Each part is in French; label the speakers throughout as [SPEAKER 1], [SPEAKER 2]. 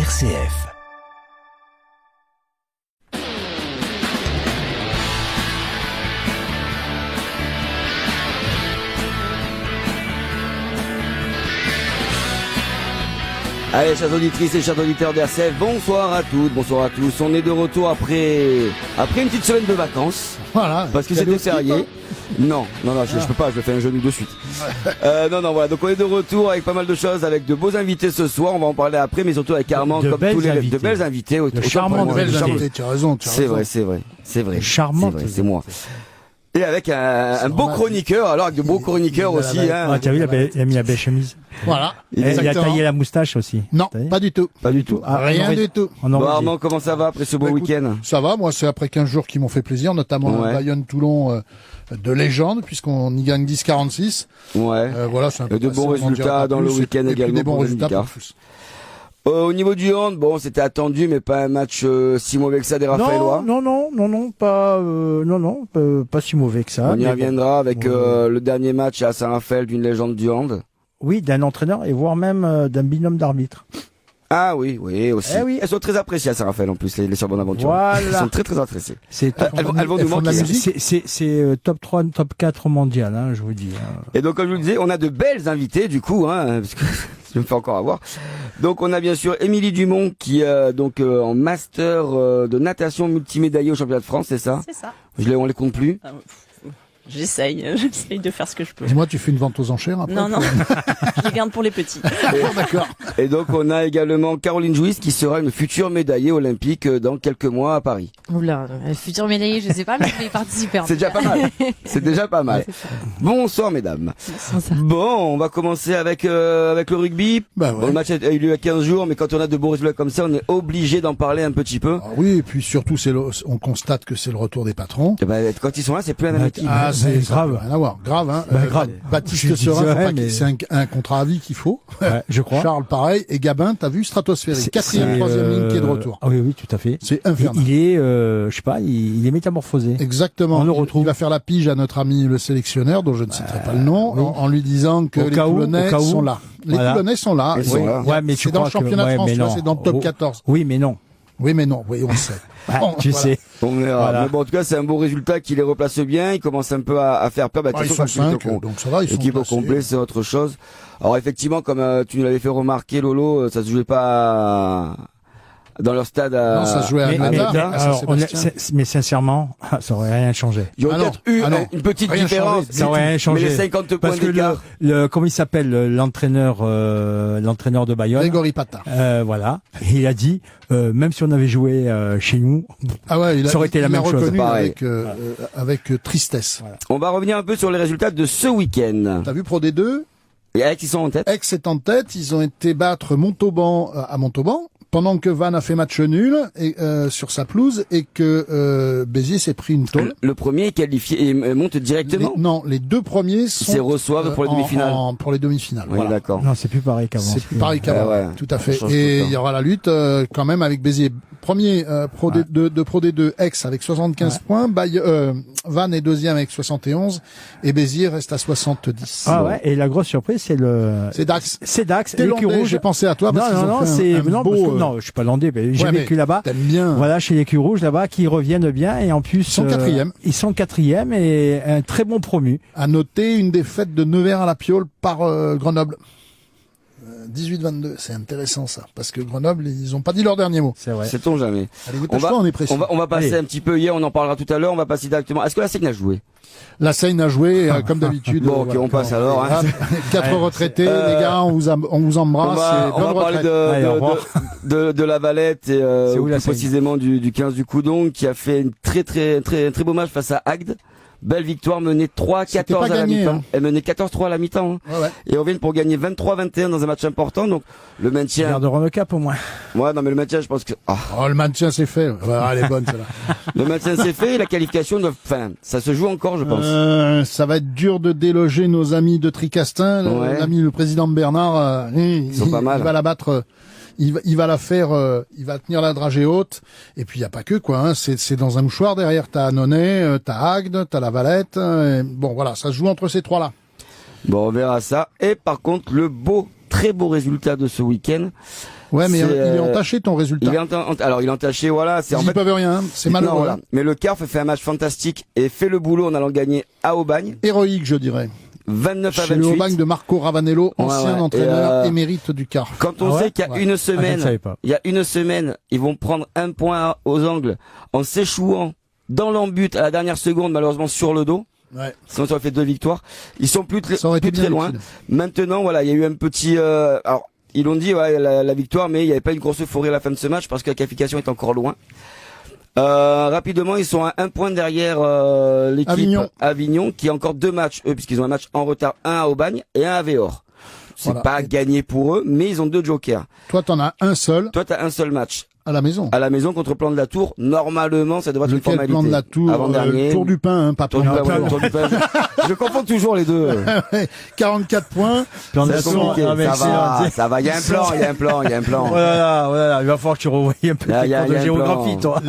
[SPEAKER 1] RCF.
[SPEAKER 2] Allez, chers auditrices et chers auditeurs d'RCF, bonsoir à toutes, bonsoir à tous. On est de retour après une petite semaine de vacances.
[SPEAKER 3] Voilà.
[SPEAKER 2] Parce que c'était férié. Non, je peux pas, je fais un genou de suite. Voilà. Donc on est de retour avec pas mal de choses, avec de beaux invités ce soir. On va en parler après, mais surtout avec Armand,
[SPEAKER 4] de
[SPEAKER 2] comme tous les
[SPEAKER 4] invités.
[SPEAKER 2] De belles invités.
[SPEAKER 4] De charmants
[SPEAKER 3] De belles invités, tu as raison.
[SPEAKER 2] C'est vrai.
[SPEAKER 4] Charmant.
[SPEAKER 2] C'est moi. Et avec un beau chroniqueur, alors avec de beaux chroniqueurs aussi.
[SPEAKER 4] Ah, t'as vu, il a mis la belle chemise.
[SPEAKER 3] Voilà.
[SPEAKER 4] Il a taillé la moustache aussi.
[SPEAKER 3] Non, pas du tout.
[SPEAKER 2] Pas du tout.
[SPEAKER 4] Ah,
[SPEAKER 3] Rien du tout.
[SPEAKER 2] Bon, Armand, comment ça va après ce beau week-end?
[SPEAKER 3] Ça va, moi c'est après 15 jours qui m'ont fait plaisir, notamment Bayonne-Toulon de légende, puisqu'on y gagne 10-46.
[SPEAKER 2] Ouais.
[SPEAKER 3] Voilà, c'est un peu
[SPEAKER 2] De bons résultats dans le week-end
[SPEAKER 3] et
[SPEAKER 2] également.
[SPEAKER 3] puis des bons
[SPEAKER 2] pour
[SPEAKER 3] résultats
[SPEAKER 2] Handicap.
[SPEAKER 3] pour plus.
[SPEAKER 2] Au niveau du hand, bon, c'était attendu, mais pas un match si mauvais que ça des Raphaélois.
[SPEAKER 4] Pas si mauvais que ça.
[SPEAKER 2] On y reviendra avec le dernier match à Saint-Raphaël d'une légende du hand.
[SPEAKER 4] Oui, d'un entraîneur et voire même d'un binôme d'arbitre.
[SPEAKER 2] Ah oui, aussi.
[SPEAKER 4] Eh oui.
[SPEAKER 2] Elles sont très appréciées à Saint-Raphaël en plus, les sur Bonaventure.
[SPEAKER 4] Voilà.
[SPEAKER 2] Elles sont très très appréciées.
[SPEAKER 4] C'est top,
[SPEAKER 2] Elles vont nous manquer.
[SPEAKER 4] c'est top 3, top 4 mondial, hein, je vous dis.
[SPEAKER 2] Et donc, comme je vous le disais, on a de belles invités, du coup, parce que je me fais encore avoir. Donc, on a bien sûr Émilie Dumont, qui en master de natation multimédaillée au championnat de France, c'est ça?
[SPEAKER 5] C'est ça.
[SPEAKER 2] On les compte plus.
[SPEAKER 5] J'essaye de faire ce que je peux.
[SPEAKER 3] Dis-moi, tu fais une vente aux enchères après?
[SPEAKER 5] Non, je les garde pour les petits.
[SPEAKER 3] D'accord.
[SPEAKER 2] Et donc, on a également Caroline Jouisse, qui sera une future médaillée olympique dans quelques mois à Paris.
[SPEAKER 6] Oula, futur médaillé, je sais pas, mais je vais y participer.
[SPEAKER 2] C'est déjà pas mal. C'est déjà pas mal. Bonsoir, mesdames. Bon, on va commencer avec le rugby.
[SPEAKER 3] Bah ouais.
[SPEAKER 2] Bon, le match a eu lieu il y a 15 jours, mais quand on a de beaux résultats comme ça, on est obligé d'en parler un petit peu.
[SPEAKER 3] Ah oui, et puis surtout, on constate que c'est le retour des patrons.
[SPEAKER 2] Et ben, quand ils sont là, c'est plus un même équipe.
[SPEAKER 3] Ah, c'est
[SPEAKER 4] grave.
[SPEAKER 3] Rien à voir. Grave, hein.
[SPEAKER 4] Grave.
[SPEAKER 3] Baptiste Serin, c'est un contrat à vie qu'il faut.
[SPEAKER 4] Ouais, je crois.
[SPEAKER 3] Charles, pareil. Et Gabin, t'as vu, stratosphérique. Quatrième, troisième ligne qui est de retour.
[SPEAKER 4] Ah oui, tout à fait.
[SPEAKER 3] C'est infernal.
[SPEAKER 4] Il est, je sais pas, il est métamorphosé.
[SPEAKER 3] Exactement.
[SPEAKER 4] On le retrouve.
[SPEAKER 3] Il va faire la pige à notre ami le sélectionneur, dont je ne citerai pas le nom, en lui disant que les Toulonnais sont là. Les Toulonnais sont là.
[SPEAKER 2] Ils sont là.
[SPEAKER 4] Ouais, mais
[SPEAKER 3] c'est dans le championnat de France, c'est dans le top 14.
[SPEAKER 4] Oui, mais non.
[SPEAKER 3] Oui, mais non. Oui, on sait. Bon,
[SPEAKER 4] tu
[SPEAKER 3] voilà.
[SPEAKER 4] sais.
[SPEAKER 2] On verra.
[SPEAKER 4] Voilà.
[SPEAKER 2] Mais bon, en tout cas, c'est un beau résultat qui les replace bien. Ils commencent un peu à faire peur.
[SPEAKER 3] Ils sont 5, donc ça va, ils sont
[SPEAKER 2] équipe au
[SPEAKER 3] placés.
[SPEAKER 2] complet, c'est autre chose. Alors effectivement, comme tu nous l'avais fait remarquer, Lolo, ça se jouait pas dans leur stade à...
[SPEAKER 3] Non, ça se jouait à Nata, à Saint-Sébastien.
[SPEAKER 4] Mais sincèrement, ça aurait rien changé.
[SPEAKER 2] Il y aurait peut-être eu une petite
[SPEAKER 3] Rien
[SPEAKER 2] différence.
[SPEAKER 3] changé.
[SPEAKER 4] Ça aurait rien changé.
[SPEAKER 2] Mais les 50 points
[SPEAKER 4] Parce que
[SPEAKER 2] d'écart.
[SPEAKER 4] comment il s'appelle, l'entraîneur de Bayonne.
[SPEAKER 3] Grégory Pata.
[SPEAKER 4] Voilà. Et il a dit, même si on avait joué chez nous,
[SPEAKER 3] Ah ouais,
[SPEAKER 4] ça aurait été la même chose.
[SPEAKER 3] reconnu
[SPEAKER 2] Pareil.
[SPEAKER 3] avec tristesse.
[SPEAKER 4] Voilà.
[SPEAKER 2] On va revenir un peu sur les résultats de ce week-end.
[SPEAKER 3] T'as vu Pro D2?
[SPEAKER 2] Et avec qui sont en tête?
[SPEAKER 3] Aix est en tête, ils ont été battre Montauban à Montauban, pendant que Vannes a fait match nul sur sa pelouse et que Béziers s'est pris une tôle.
[SPEAKER 2] Le premier est qualifié et monte directement.
[SPEAKER 3] Les deux premiers
[SPEAKER 2] Ils
[SPEAKER 3] sont
[SPEAKER 2] se reçoivent pour les demi-finales.
[SPEAKER 3] pour les demi-finales.
[SPEAKER 2] Oui,
[SPEAKER 3] Voilà.
[SPEAKER 2] d'accord.
[SPEAKER 4] non, c'est plus pareil qu'avant.
[SPEAKER 3] C'est plus pareil qu'avant.
[SPEAKER 2] Ouais.
[SPEAKER 3] Tout à fait.
[SPEAKER 2] Ça change
[SPEAKER 3] Et
[SPEAKER 2] tout le
[SPEAKER 3] il y aura la lutte quand même avec Béziers. Premier Pro D2 de Pro D2 Aix avec 75 points, Vannes est deuxième avec 71 et Béziers reste à 70.
[SPEAKER 4] Ah ouais, et la grosse surprise, c'est
[SPEAKER 3] Dax.
[SPEAKER 4] C'est Dax,
[SPEAKER 3] T'es
[SPEAKER 4] l'écu
[SPEAKER 3] landais,
[SPEAKER 4] rouge.
[SPEAKER 3] j'ai pensé à toi parce
[SPEAKER 4] Non,
[SPEAKER 3] qu'ils ont fait un
[SPEAKER 4] parce
[SPEAKER 3] beau,
[SPEAKER 4] que, non, je suis pas landais, mais j'ai
[SPEAKER 3] ouais,
[SPEAKER 4] vécu
[SPEAKER 3] mais
[SPEAKER 4] là-bas.
[SPEAKER 3] T'aimes bien.
[SPEAKER 4] Voilà, chez les Écus rouges là-bas, qui reviennent bien et en plus
[SPEAKER 3] Ils sont quatrième.
[SPEAKER 4] Ils sont quatrième et un très bon promu.
[SPEAKER 3] À noter une défaite de Nevers à la Piole par Grenoble. 18-22, c'est intéressant ça, parce que Grenoble, ils ont pas dit leur dernier mot.
[SPEAKER 4] C'est vrai.
[SPEAKER 2] Sait-on jamais.
[SPEAKER 3] Allez, dépêche-toi, on est pressé.
[SPEAKER 2] On va passer
[SPEAKER 4] Allez.
[SPEAKER 2] un petit peu hier, on en parlera tout à l'heure, on va passer directement. Est-ce que la Seigne a joué?
[SPEAKER 3] La Seine a joué, comme d'habitude.
[SPEAKER 2] Bon, ok, on passe alors, hein.
[SPEAKER 3] 4 retraités, les gars, on vous embrasse.
[SPEAKER 2] On va parler
[SPEAKER 4] Allez, au revoir.
[SPEAKER 2] de la Valette et
[SPEAKER 4] C'est où la
[SPEAKER 2] plus
[SPEAKER 4] Seigne
[SPEAKER 2] précisément du 15 du Coudon qui a fait une très beau match face à Agde. Belle victoire, menée 3-14
[SPEAKER 3] pas
[SPEAKER 2] à la
[SPEAKER 3] gagné,
[SPEAKER 2] mi-temps.
[SPEAKER 3] hein.
[SPEAKER 2] Elle menait 14-3 à la mi-temps. Hein.
[SPEAKER 3] Ouais.
[SPEAKER 2] Et on vient pour gagner 23-21 dans un match important. Donc le maintien.
[SPEAKER 4] Garderont le cap au moins.
[SPEAKER 2] Ouais, non mais le maintien, je pense que
[SPEAKER 3] Oh, le maintien, c'est fait. Ouais, elle est bonne, celle-là.
[SPEAKER 2] le maintien c'est fait. Et la qualification, ça se joue encore, je pense.
[SPEAKER 3] Ça va être dur de déloger nos amis de Tricastin.
[SPEAKER 2] Ouais.
[SPEAKER 3] L'ami, le président Bernard,
[SPEAKER 2] Ils sont pas mal.
[SPEAKER 3] Il va la battre. Il va la faire, il va tenir la dragée haute. Et puis il y a pas que quoi. Hein, c'est dans un mouchoir derrière. T'as Annonay, t'as Agde, t'as la Valette. Bon voilà, ça se joue entre ces trois-là.
[SPEAKER 2] Bon, on verra ça. Et par contre, très beau résultat de ce week-end.
[SPEAKER 3] Ouais, mais
[SPEAKER 2] C'est,
[SPEAKER 3] il est entaché ton résultat.
[SPEAKER 2] Alors il est entaché, voilà. C'est
[SPEAKER 3] Ils
[SPEAKER 2] en
[SPEAKER 3] y
[SPEAKER 2] fait.
[SPEAKER 3] peuvent rien, c'est
[SPEAKER 2] Non,
[SPEAKER 3] malheureux.
[SPEAKER 2] voilà. Mais le CARF fait un match fantastique et fait le boulot en allant gagner à Aubagne,
[SPEAKER 3] Héroïque, je dirais.
[SPEAKER 2] 29 à
[SPEAKER 3] Chez le
[SPEAKER 2] 28.
[SPEAKER 3] Aubagne de Marco Ravanello, ancien
[SPEAKER 2] ouais.
[SPEAKER 3] entraîneur
[SPEAKER 2] Et,
[SPEAKER 3] émérite du CARF.
[SPEAKER 2] Quand on
[SPEAKER 4] Ah ouais
[SPEAKER 2] sait qu'il y a
[SPEAKER 3] Ouais.
[SPEAKER 2] une
[SPEAKER 4] je ne
[SPEAKER 2] semaine,
[SPEAKER 4] savais pas.
[SPEAKER 2] ils vont prendre un point aux angles en s'échouant dans l'embut à la dernière seconde, malheureusement sur le dos.
[SPEAKER 3] Ouais.
[SPEAKER 2] Sinon, ça aurait fait 2 victoires. Ils sont plus,
[SPEAKER 3] Ça aurait
[SPEAKER 2] plus
[SPEAKER 3] été
[SPEAKER 2] très
[SPEAKER 3] bien
[SPEAKER 2] loin.
[SPEAKER 3] utile.
[SPEAKER 2] Maintenant, voilà, il y a eu un petit. Alors, ils l'ont dit, ouais, la victoire, mais il n'y avait pas une grosse euphorie à la fin de ce match parce que la qualification est encore loin. Rapidement, ils sont à 1 point derrière l'équipe
[SPEAKER 3] Avignon.
[SPEAKER 2] qui a encore 2 matchs, eux, puisqu'ils ont un match en retard, un à Aubagne et un à Véor. C'est
[SPEAKER 3] Voilà.
[SPEAKER 2] pas gagné pour eux, mais ils ont 2 jokers.
[SPEAKER 3] Toi, t'en as un seul
[SPEAKER 2] Toi, t'as un seul match
[SPEAKER 3] à la maison.
[SPEAKER 2] à la maison contre Plan de la Tour. Normalement, ça devrait être une
[SPEAKER 3] Lequel
[SPEAKER 2] formalité.
[SPEAKER 3] plan de la tour,
[SPEAKER 2] Avant-dernier.
[SPEAKER 3] tour du pain, hein, pas
[SPEAKER 2] Tour
[SPEAKER 3] plan
[SPEAKER 2] du
[SPEAKER 3] de
[SPEAKER 2] pain,
[SPEAKER 3] la
[SPEAKER 2] ouais,
[SPEAKER 3] tour.
[SPEAKER 2] Tour du pain. Je confonds toujours les deux.
[SPEAKER 3] 44 points.
[SPEAKER 4] Plan de
[SPEAKER 2] C'est
[SPEAKER 4] la tour,
[SPEAKER 2] compliqué.
[SPEAKER 4] ah, mec,
[SPEAKER 2] Ça va. Il y a un plan, il y a un plan, il y a un plan.
[SPEAKER 4] Oh là là, il va falloir que tu revoies un peu
[SPEAKER 2] Il y
[SPEAKER 4] tes
[SPEAKER 2] a
[SPEAKER 4] cours de
[SPEAKER 2] un
[SPEAKER 4] géographie,
[SPEAKER 2] plan.
[SPEAKER 4] toi.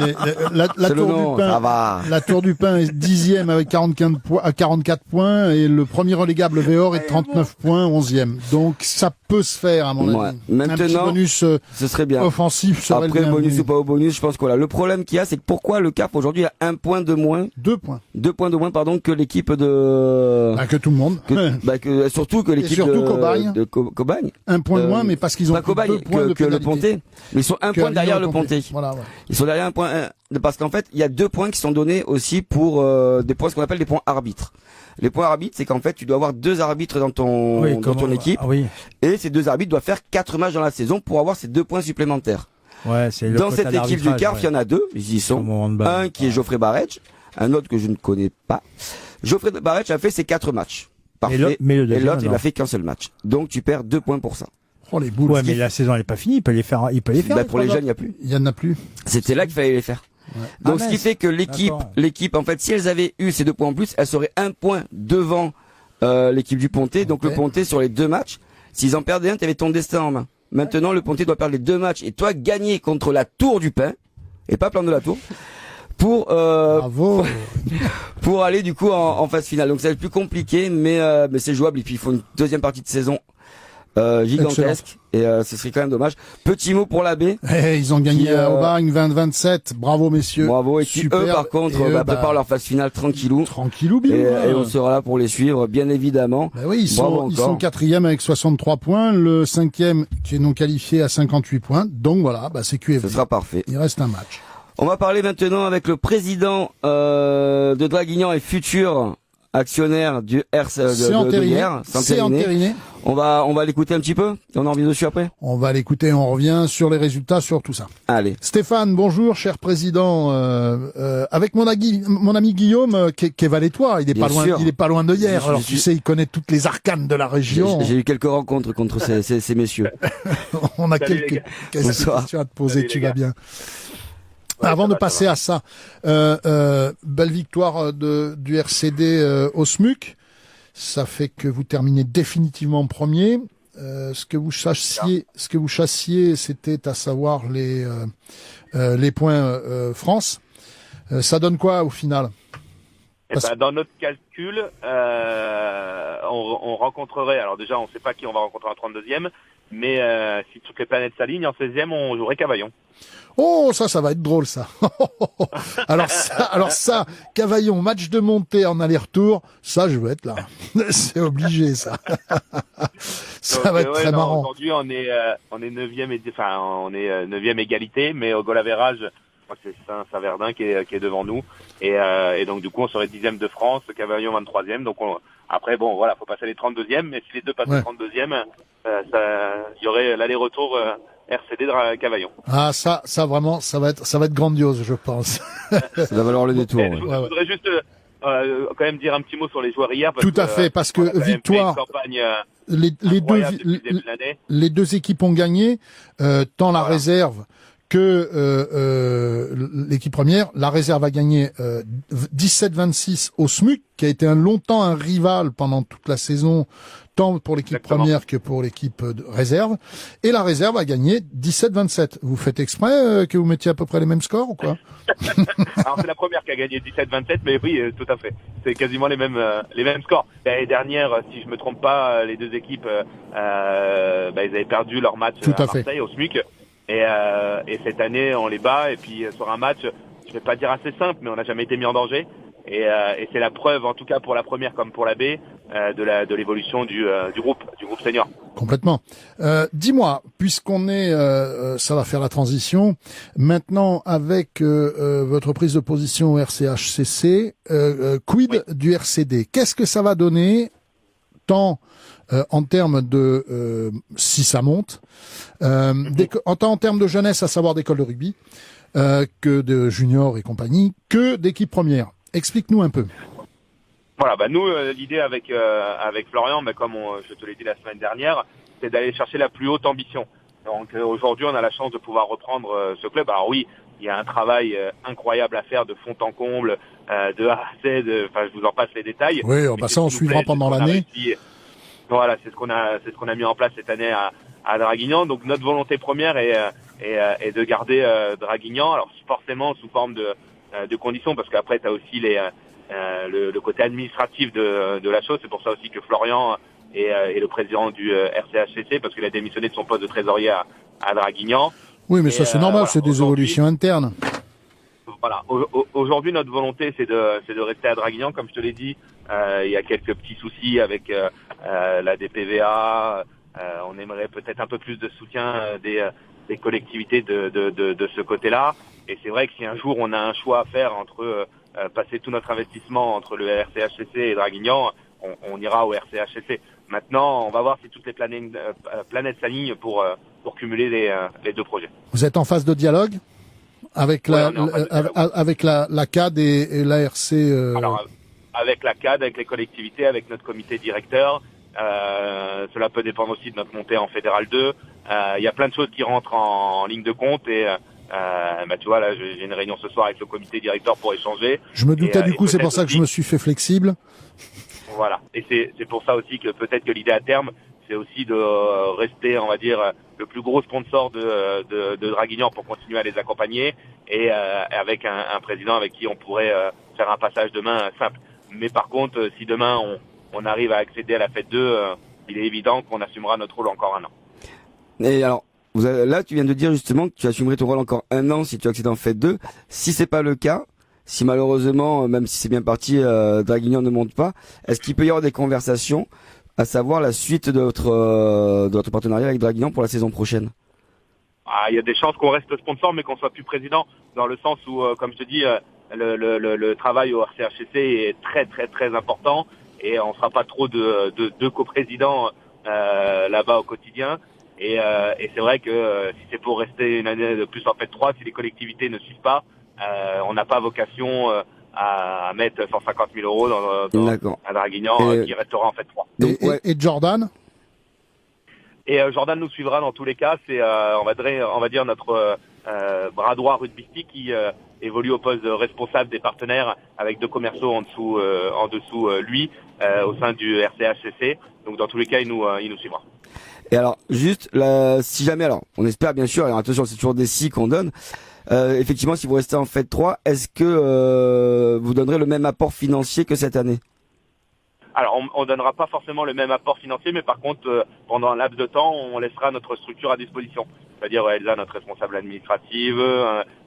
[SPEAKER 3] La
[SPEAKER 2] C'est le
[SPEAKER 3] tour
[SPEAKER 2] nom,
[SPEAKER 3] du pain.
[SPEAKER 2] ça va.
[SPEAKER 3] La Tour du Pain est 10e avec 44 points et le premier relégable Véor est 39 points, 11e. Donc ça peut se faire à mon
[SPEAKER 2] Ouais.
[SPEAKER 3] avis. Un petit
[SPEAKER 2] Maintenant,
[SPEAKER 3] bonus
[SPEAKER 2] Ce serait bien.
[SPEAKER 3] offensif serait
[SPEAKER 2] Après,
[SPEAKER 3] le
[SPEAKER 2] bonus
[SPEAKER 3] bienvenu.
[SPEAKER 2] ou pas au bonus, je pense que voilà. Le problème qu'il y a, c'est que pourquoi le CARF aujourd'hui a 1 point de moins,
[SPEAKER 3] 2 points.
[SPEAKER 2] 2 points de moins, pardon, que l'équipe de,
[SPEAKER 3] Que tout le monde.
[SPEAKER 2] surtout que l'équipe
[SPEAKER 3] surtout
[SPEAKER 2] de,
[SPEAKER 3] Cobagne.
[SPEAKER 2] de Cobagne.
[SPEAKER 3] Un point de moins, mais parce qu'ils ont
[SPEAKER 2] Pas
[SPEAKER 3] pris 2
[SPEAKER 2] Cobagne,
[SPEAKER 3] points de
[SPEAKER 2] que le
[SPEAKER 3] pénalité.
[SPEAKER 2] Pontet. Mais ils sont un
[SPEAKER 3] Que
[SPEAKER 2] point
[SPEAKER 3] Avignon
[SPEAKER 2] derrière
[SPEAKER 3] et
[SPEAKER 2] le Pontet.
[SPEAKER 3] Voilà, ouais.
[SPEAKER 2] Ils sont derrière un point, parce qu'en fait, il y a 2 points qui sont donnés aussi pour des points, ce qu'on appelle des points arbitres. Les points arbitres, c'est qu'en fait, tu dois avoir 2 arbitres dans ton,
[SPEAKER 4] Oui,
[SPEAKER 2] dans ton équipe,
[SPEAKER 4] Ah oui.
[SPEAKER 2] et ces 2 arbitres doivent faire 4 matchs dans la saison pour avoir ces 2 points supplémentaires.
[SPEAKER 4] Ouais, c'est le
[SPEAKER 2] Dans
[SPEAKER 4] quota
[SPEAKER 2] cette équipe du
[SPEAKER 4] d'arbitrage,
[SPEAKER 2] CARF, il y
[SPEAKER 4] ouais.
[SPEAKER 2] en a 2, ils y sont.
[SPEAKER 4] Comme au handball.
[SPEAKER 2] Un qui est Geoffrey Barretch, un autre que je ne connais pas. Geoffrey Barretch a fait ses 4 matchs. Parfait.
[SPEAKER 4] Mais le
[SPEAKER 2] Et
[SPEAKER 4] deuxième,
[SPEAKER 2] l'autre, il
[SPEAKER 4] non.
[SPEAKER 2] a fait qu'un seul match. Donc tu perds 2 points pour ça.
[SPEAKER 3] Oh, les boules.
[SPEAKER 4] Ouais, mais la saison elle est pas finie, il peut les faire,
[SPEAKER 2] Bah, pour les
[SPEAKER 4] trois
[SPEAKER 2] jeunes, il n'y a plus.
[SPEAKER 3] Il y en a plus.
[SPEAKER 2] C'était là qu'il fallait les faire. Donc
[SPEAKER 4] Ah,
[SPEAKER 2] ce qui
[SPEAKER 4] mince.
[SPEAKER 2] fait que
[SPEAKER 4] D'accord.
[SPEAKER 2] l'équipe, en fait, si elles avaient eu ces 2 points en plus, elles seraient 1 point devant l'équipe du Pontet. Donc
[SPEAKER 3] Ok.
[SPEAKER 2] le Pontet sur les 2 matchs, s'ils en perdaient un, tu avais ton destin en main. Maintenant, le Pontet doit perdre les 2 matchs et toi gagner contre la Tour du Pain et pas Plan de la Tour pour
[SPEAKER 3] Bravo.
[SPEAKER 2] pour aller du coup en phase finale. Donc ça va être plus compliqué, mais c'est jouable. Et puis il faut une deuxième partie de saison gigantesque. Et ce serait quand même dommage. Petit mot pour la baie.
[SPEAKER 3] Ils ont gagné
[SPEAKER 2] Qui,
[SPEAKER 3] à Aubagne 20-27. Bravo, messieurs.
[SPEAKER 2] Bravo. Et qui
[SPEAKER 3] Super.
[SPEAKER 2] eux par contre
[SPEAKER 3] Et eux,
[SPEAKER 2] préparent leur phase finale tranquillou.
[SPEAKER 3] Tranquillou, bilou.
[SPEAKER 2] Et on sera là pour les suivre, bien évidemment.
[SPEAKER 3] Ben oui, ils
[SPEAKER 2] Bravo
[SPEAKER 3] sont
[SPEAKER 2] encore.
[SPEAKER 3] 4e avec 63 points, le 5e qui est non qualifié à 58 points. Donc voilà, c'est QFD.
[SPEAKER 2] Ce sera parfait.
[SPEAKER 3] Il reste un match.
[SPEAKER 2] On va parler maintenant avec le président de Draguignan et futur actionnaire du
[SPEAKER 3] C'est
[SPEAKER 2] de
[SPEAKER 3] entériné.
[SPEAKER 2] hier,
[SPEAKER 3] C'est entériné.
[SPEAKER 2] On va l'écouter un petit peu. Et on en revient dessus après.
[SPEAKER 3] On va l'écouter, on revient sur les résultats, sur tout ça.
[SPEAKER 2] Allez.
[SPEAKER 3] Stéphane, bonjour, cher président. Avec mon ami Guillaume, qui est valétois, il est
[SPEAKER 2] Bien
[SPEAKER 3] pas loin,
[SPEAKER 2] sûr.
[SPEAKER 3] il est pas loin de hier.
[SPEAKER 2] Je
[SPEAKER 3] Alors
[SPEAKER 2] suis-
[SPEAKER 3] tu sais, il connaît toutes les arcanes de la région.
[SPEAKER 2] J'ai eu quelques rencontres contre ces messieurs.
[SPEAKER 3] On a
[SPEAKER 1] Salut, les
[SPEAKER 3] quelques
[SPEAKER 1] gars.
[SPEAKER 2] Bonsoir.
[SPEAKER 3] questions à te poser.
[SPEAKER 1] Salut,
[SPEAKER 3] Tu
[SPEAKER 1] les
[SPEAKER 3] vas
[SPEAKER 1] gars.
[SPEAKER 3] bien.
[SPEAKER 1] Ouais,
[SPEAKER 3] Avant
[SPEAKER 1] ça
[SPEAKER 3] de
[SPEAKER 1] va,
[SPEAKER 3] passer
[SPEAKER 1] ça
[SPEAKER 3] à ça, belle victoire du RCD au SMUC. Ça fait que vous terminez définitivement premier. Ce que vous chassiez, c'était à savoir les points France. Ça donne quoi au final?
[SPEAKER 1] Eh ben, dans notre calcul, on rencontrerait, alors déjà on ne sait pas qui on va rencontrer en 32e, mais si toutes les planètes s'alignent, en 16e on jouerait Cavaillon.
[SPEAKER 3] Oh, ça va être drôle, ça. alors ça, Cavaillon, match de montée en aller-retour, ça, je veux être là. C'est obligé, ça. Ça
[SPEAKER 1] Donc,
[SPEAKER 3] va être
[SPEAKER 1] ouais,
[SPEAKER 3] très
[SPEAKER 1] non,
[SPEAKER 3] marrant.
[SPEAKER 1] Aujourd'hui on est 9e, on est 9e égalité, mais au goal average, je crois que c'est Saint-Verdun qui est devant nous, et donc du coup on serait 10e de France, Cavaillon 23e, donc après bon voilà, faut passer les 32e, mais si les deux passent
[SPEAKER 3] Ouais.
[SPEAKER 1] les 32e, il y aurait l'aller-retour RCD de Cavaillon.
[SPEAKER 3] Ah, ça vraiment, ça va être grandiose, je pense.
[SPEAKER 2] Ça va valoir le détour.
[SPEAKER 1] Et
[SPEAKER 2] ouais.
[SPEAKER 1] je voudrais juste quand même dire un petit mot sur les joueurs hier. Parce
[SPEAKER 3] Tout à fait, parce que
[SPEAKER 1] on a quand même fait
[SPEAKER 3] victoire,
[SPEAKER 1] une campagne
[SPEAKER 3] les
[SPEAKER 1] incroyable depuis le début de l'année.
[SPEAKER 3] les deux équipes ont gagné, tant la
[SPEAKER 1] Voilà.
[SPEAKER 3] réserve que l'équipe première. La réserve a gagné 17-26 au SMUC, qui a été longtemps un rival pendant toute la saison, tant pour l'équipe
[SPEAKER 1] Exactement.
[SPEAKER 3] première que pour l'équipe de réserve. Et la réserve a gagné 17-27. Vous faites exprès que vous mettiez à peu près les mêmes scores ou quoi?
[SPEAKER 1] Alors c'est la première qui a gagné 17-27, mais oui, tout à fait. C'est quasiment les mêmes scores. L'année dernière, si je me trompe pas, les deux équipes, ils avaient perdu leur match
[SPEAKER 3] Tout à
[SPEAKER 1] à
[SPEAKER 3] fait.
[SPEAKER 1] Marseille au SMUC. Et cette année, on les bat. Et puis sur un match, je vais pas dire assez simple, mais on n'a jamais été mis en danger. Et c'est la preuve, en tout cas pour la première comme pour la B, de l'évolution du groupe senior.
[SPEAKER 3] Complètement. Dis-moi, puisqu'on est, ça va faire la transition. Maintenant, avec votre prise de position au RCHCC, quid du RCD? Qu'est-ce que ça va donner, tant en termes de si ça monte, en termes de jeunesse, à savoir d'école de rugby, que de juniors et compagnie, que d'équipe première? Explique-nous un peu.
[SPEAKER 1] Voilà, nous l'idée avec Florian, comme je te l'ai dit la semaine dernière, c'est d'aller chercher la plus haute ambition. Donc aujourd'hui, on a la chance de pouvoir reprendre ce club. Alors oui, il y a un travail incroyable à faire de fond en comble, de A à Z, je vous en passe les détails.
[SPEAKER 3] Oui, ça on suivra pendant l'année.
[SPEAKER 1] Voilà, c'est ce qu'on a mis en place cette année à Draguignan. Donc notre volonté première est de garder Draguignan. Alors forcément sous forme de conditions, parce qu'après tu as aussi le côté administratif de la chose. C'est pour ça aussi que Florian est le président du RCHCC, parce qu'il a démissionné de son poste de trésorier à Draguignan.
[SPEAKER 3] Oui, mais ça c'est normal, c'est des évolutions internes.
[SPEAKER 1] Voilà. Aujourd'hui, notre volonté, c'est de rester à Draguignan. Comme je te l'ai dit, il y a quelques petits soucis avec la DPVA. On aimerait peut-être un peu plus de soutien des collectivités de ce côté-là. Et c'est vrai que si un jour on a un choix à faire entre passer tout notre investissement entre le RCHCC et Draguignan, on ira au RCHCC. Maintenant, on va voir si toutes les planètes s'alignent pour cumuler les deux projets.
[SPEAKER 3] Vous êtes en phase de dialogue avec la CAD et l'ARC
[SPEAKER 1] Alors, avec la CAD, avec les collectivités, avec notre comité directeur. Cela peut dépendre aussi de notre montée en Fédéral 2. Il y a plein de choses qui rentrent en ligne de compte et tu vois, là j'ai une réunion ce soir avec le comité directeur pour échanger.
[SPEAKER 3] Je me doutais du coup, c'est pour ça que je me suis fait flexible.
[SPEAKER 1] Voilà, et c'est pour ça aussi que peut-être que l'idée à terme, c'est aussi de rester, on va dire, le plus gros sponsor de Draguignan pour continuer à les accompagner, et avec un président avec qui on pourrait faire un passage de main simple. Mais par contre, si demain on arrive à accéder à la fête 2, il est évident qu'on assumera notre rôle encore un an.
[SPEAKER 2] Et alors, là, tu viens de dire justement que tu assumerais ton rôle encore un an si tu accèdes en fête 2. Si c'est pas le cas, si malheureusement, même si c'est bien parti, Draguignan ne monte pas, est-ce qu'il peut y avoir des conversations, à savoir la suite de votre partenariat avec Draguignan pour la saison prochaine?
[SPEAKER 1] Il y a des chances qu'on reste sponsor, mais qu'on soit plus président, dans le sens où, comme je te dis, le travail au RCHCC est très très très important, et on sera pas trop de coprésidents là-bas au quotidien. Et c'est vrai que si c'est pour rester une année de plus en fait 3, si les collectivités ne suivent pas, on n'a pas vocation à mettre 150 000 euros à Draguignan, qui restera en fait 3.
[SPEAKER 3] Et Jordan?
[SPEAKER 1] Et Jordan nous suivra dans tous les cas. C'est on va dire notre bras droit rugbystique qui évolue au poste de responsable des partenaires, avec 2 commerciaux en dessous lui, au sein du RCHCC. Donc dans tous les cas, il nous suivra.
[SPEAKER 2] Et alors, juste, si jamais, alors, on espère bien sûr, et attention, c'est toujours des si qu'on donne, effectivement, si vous restez en fête 3, est-ce que vous donnerez le même apport financier que cette année?
[SPEAKER 1] Alors, on donnera pas forcément le même apport financier, mais par contre, pendant un laps de temps, on laissera notre structure à disposition. C'est-à-dire, Elsa, notre responsable administrative,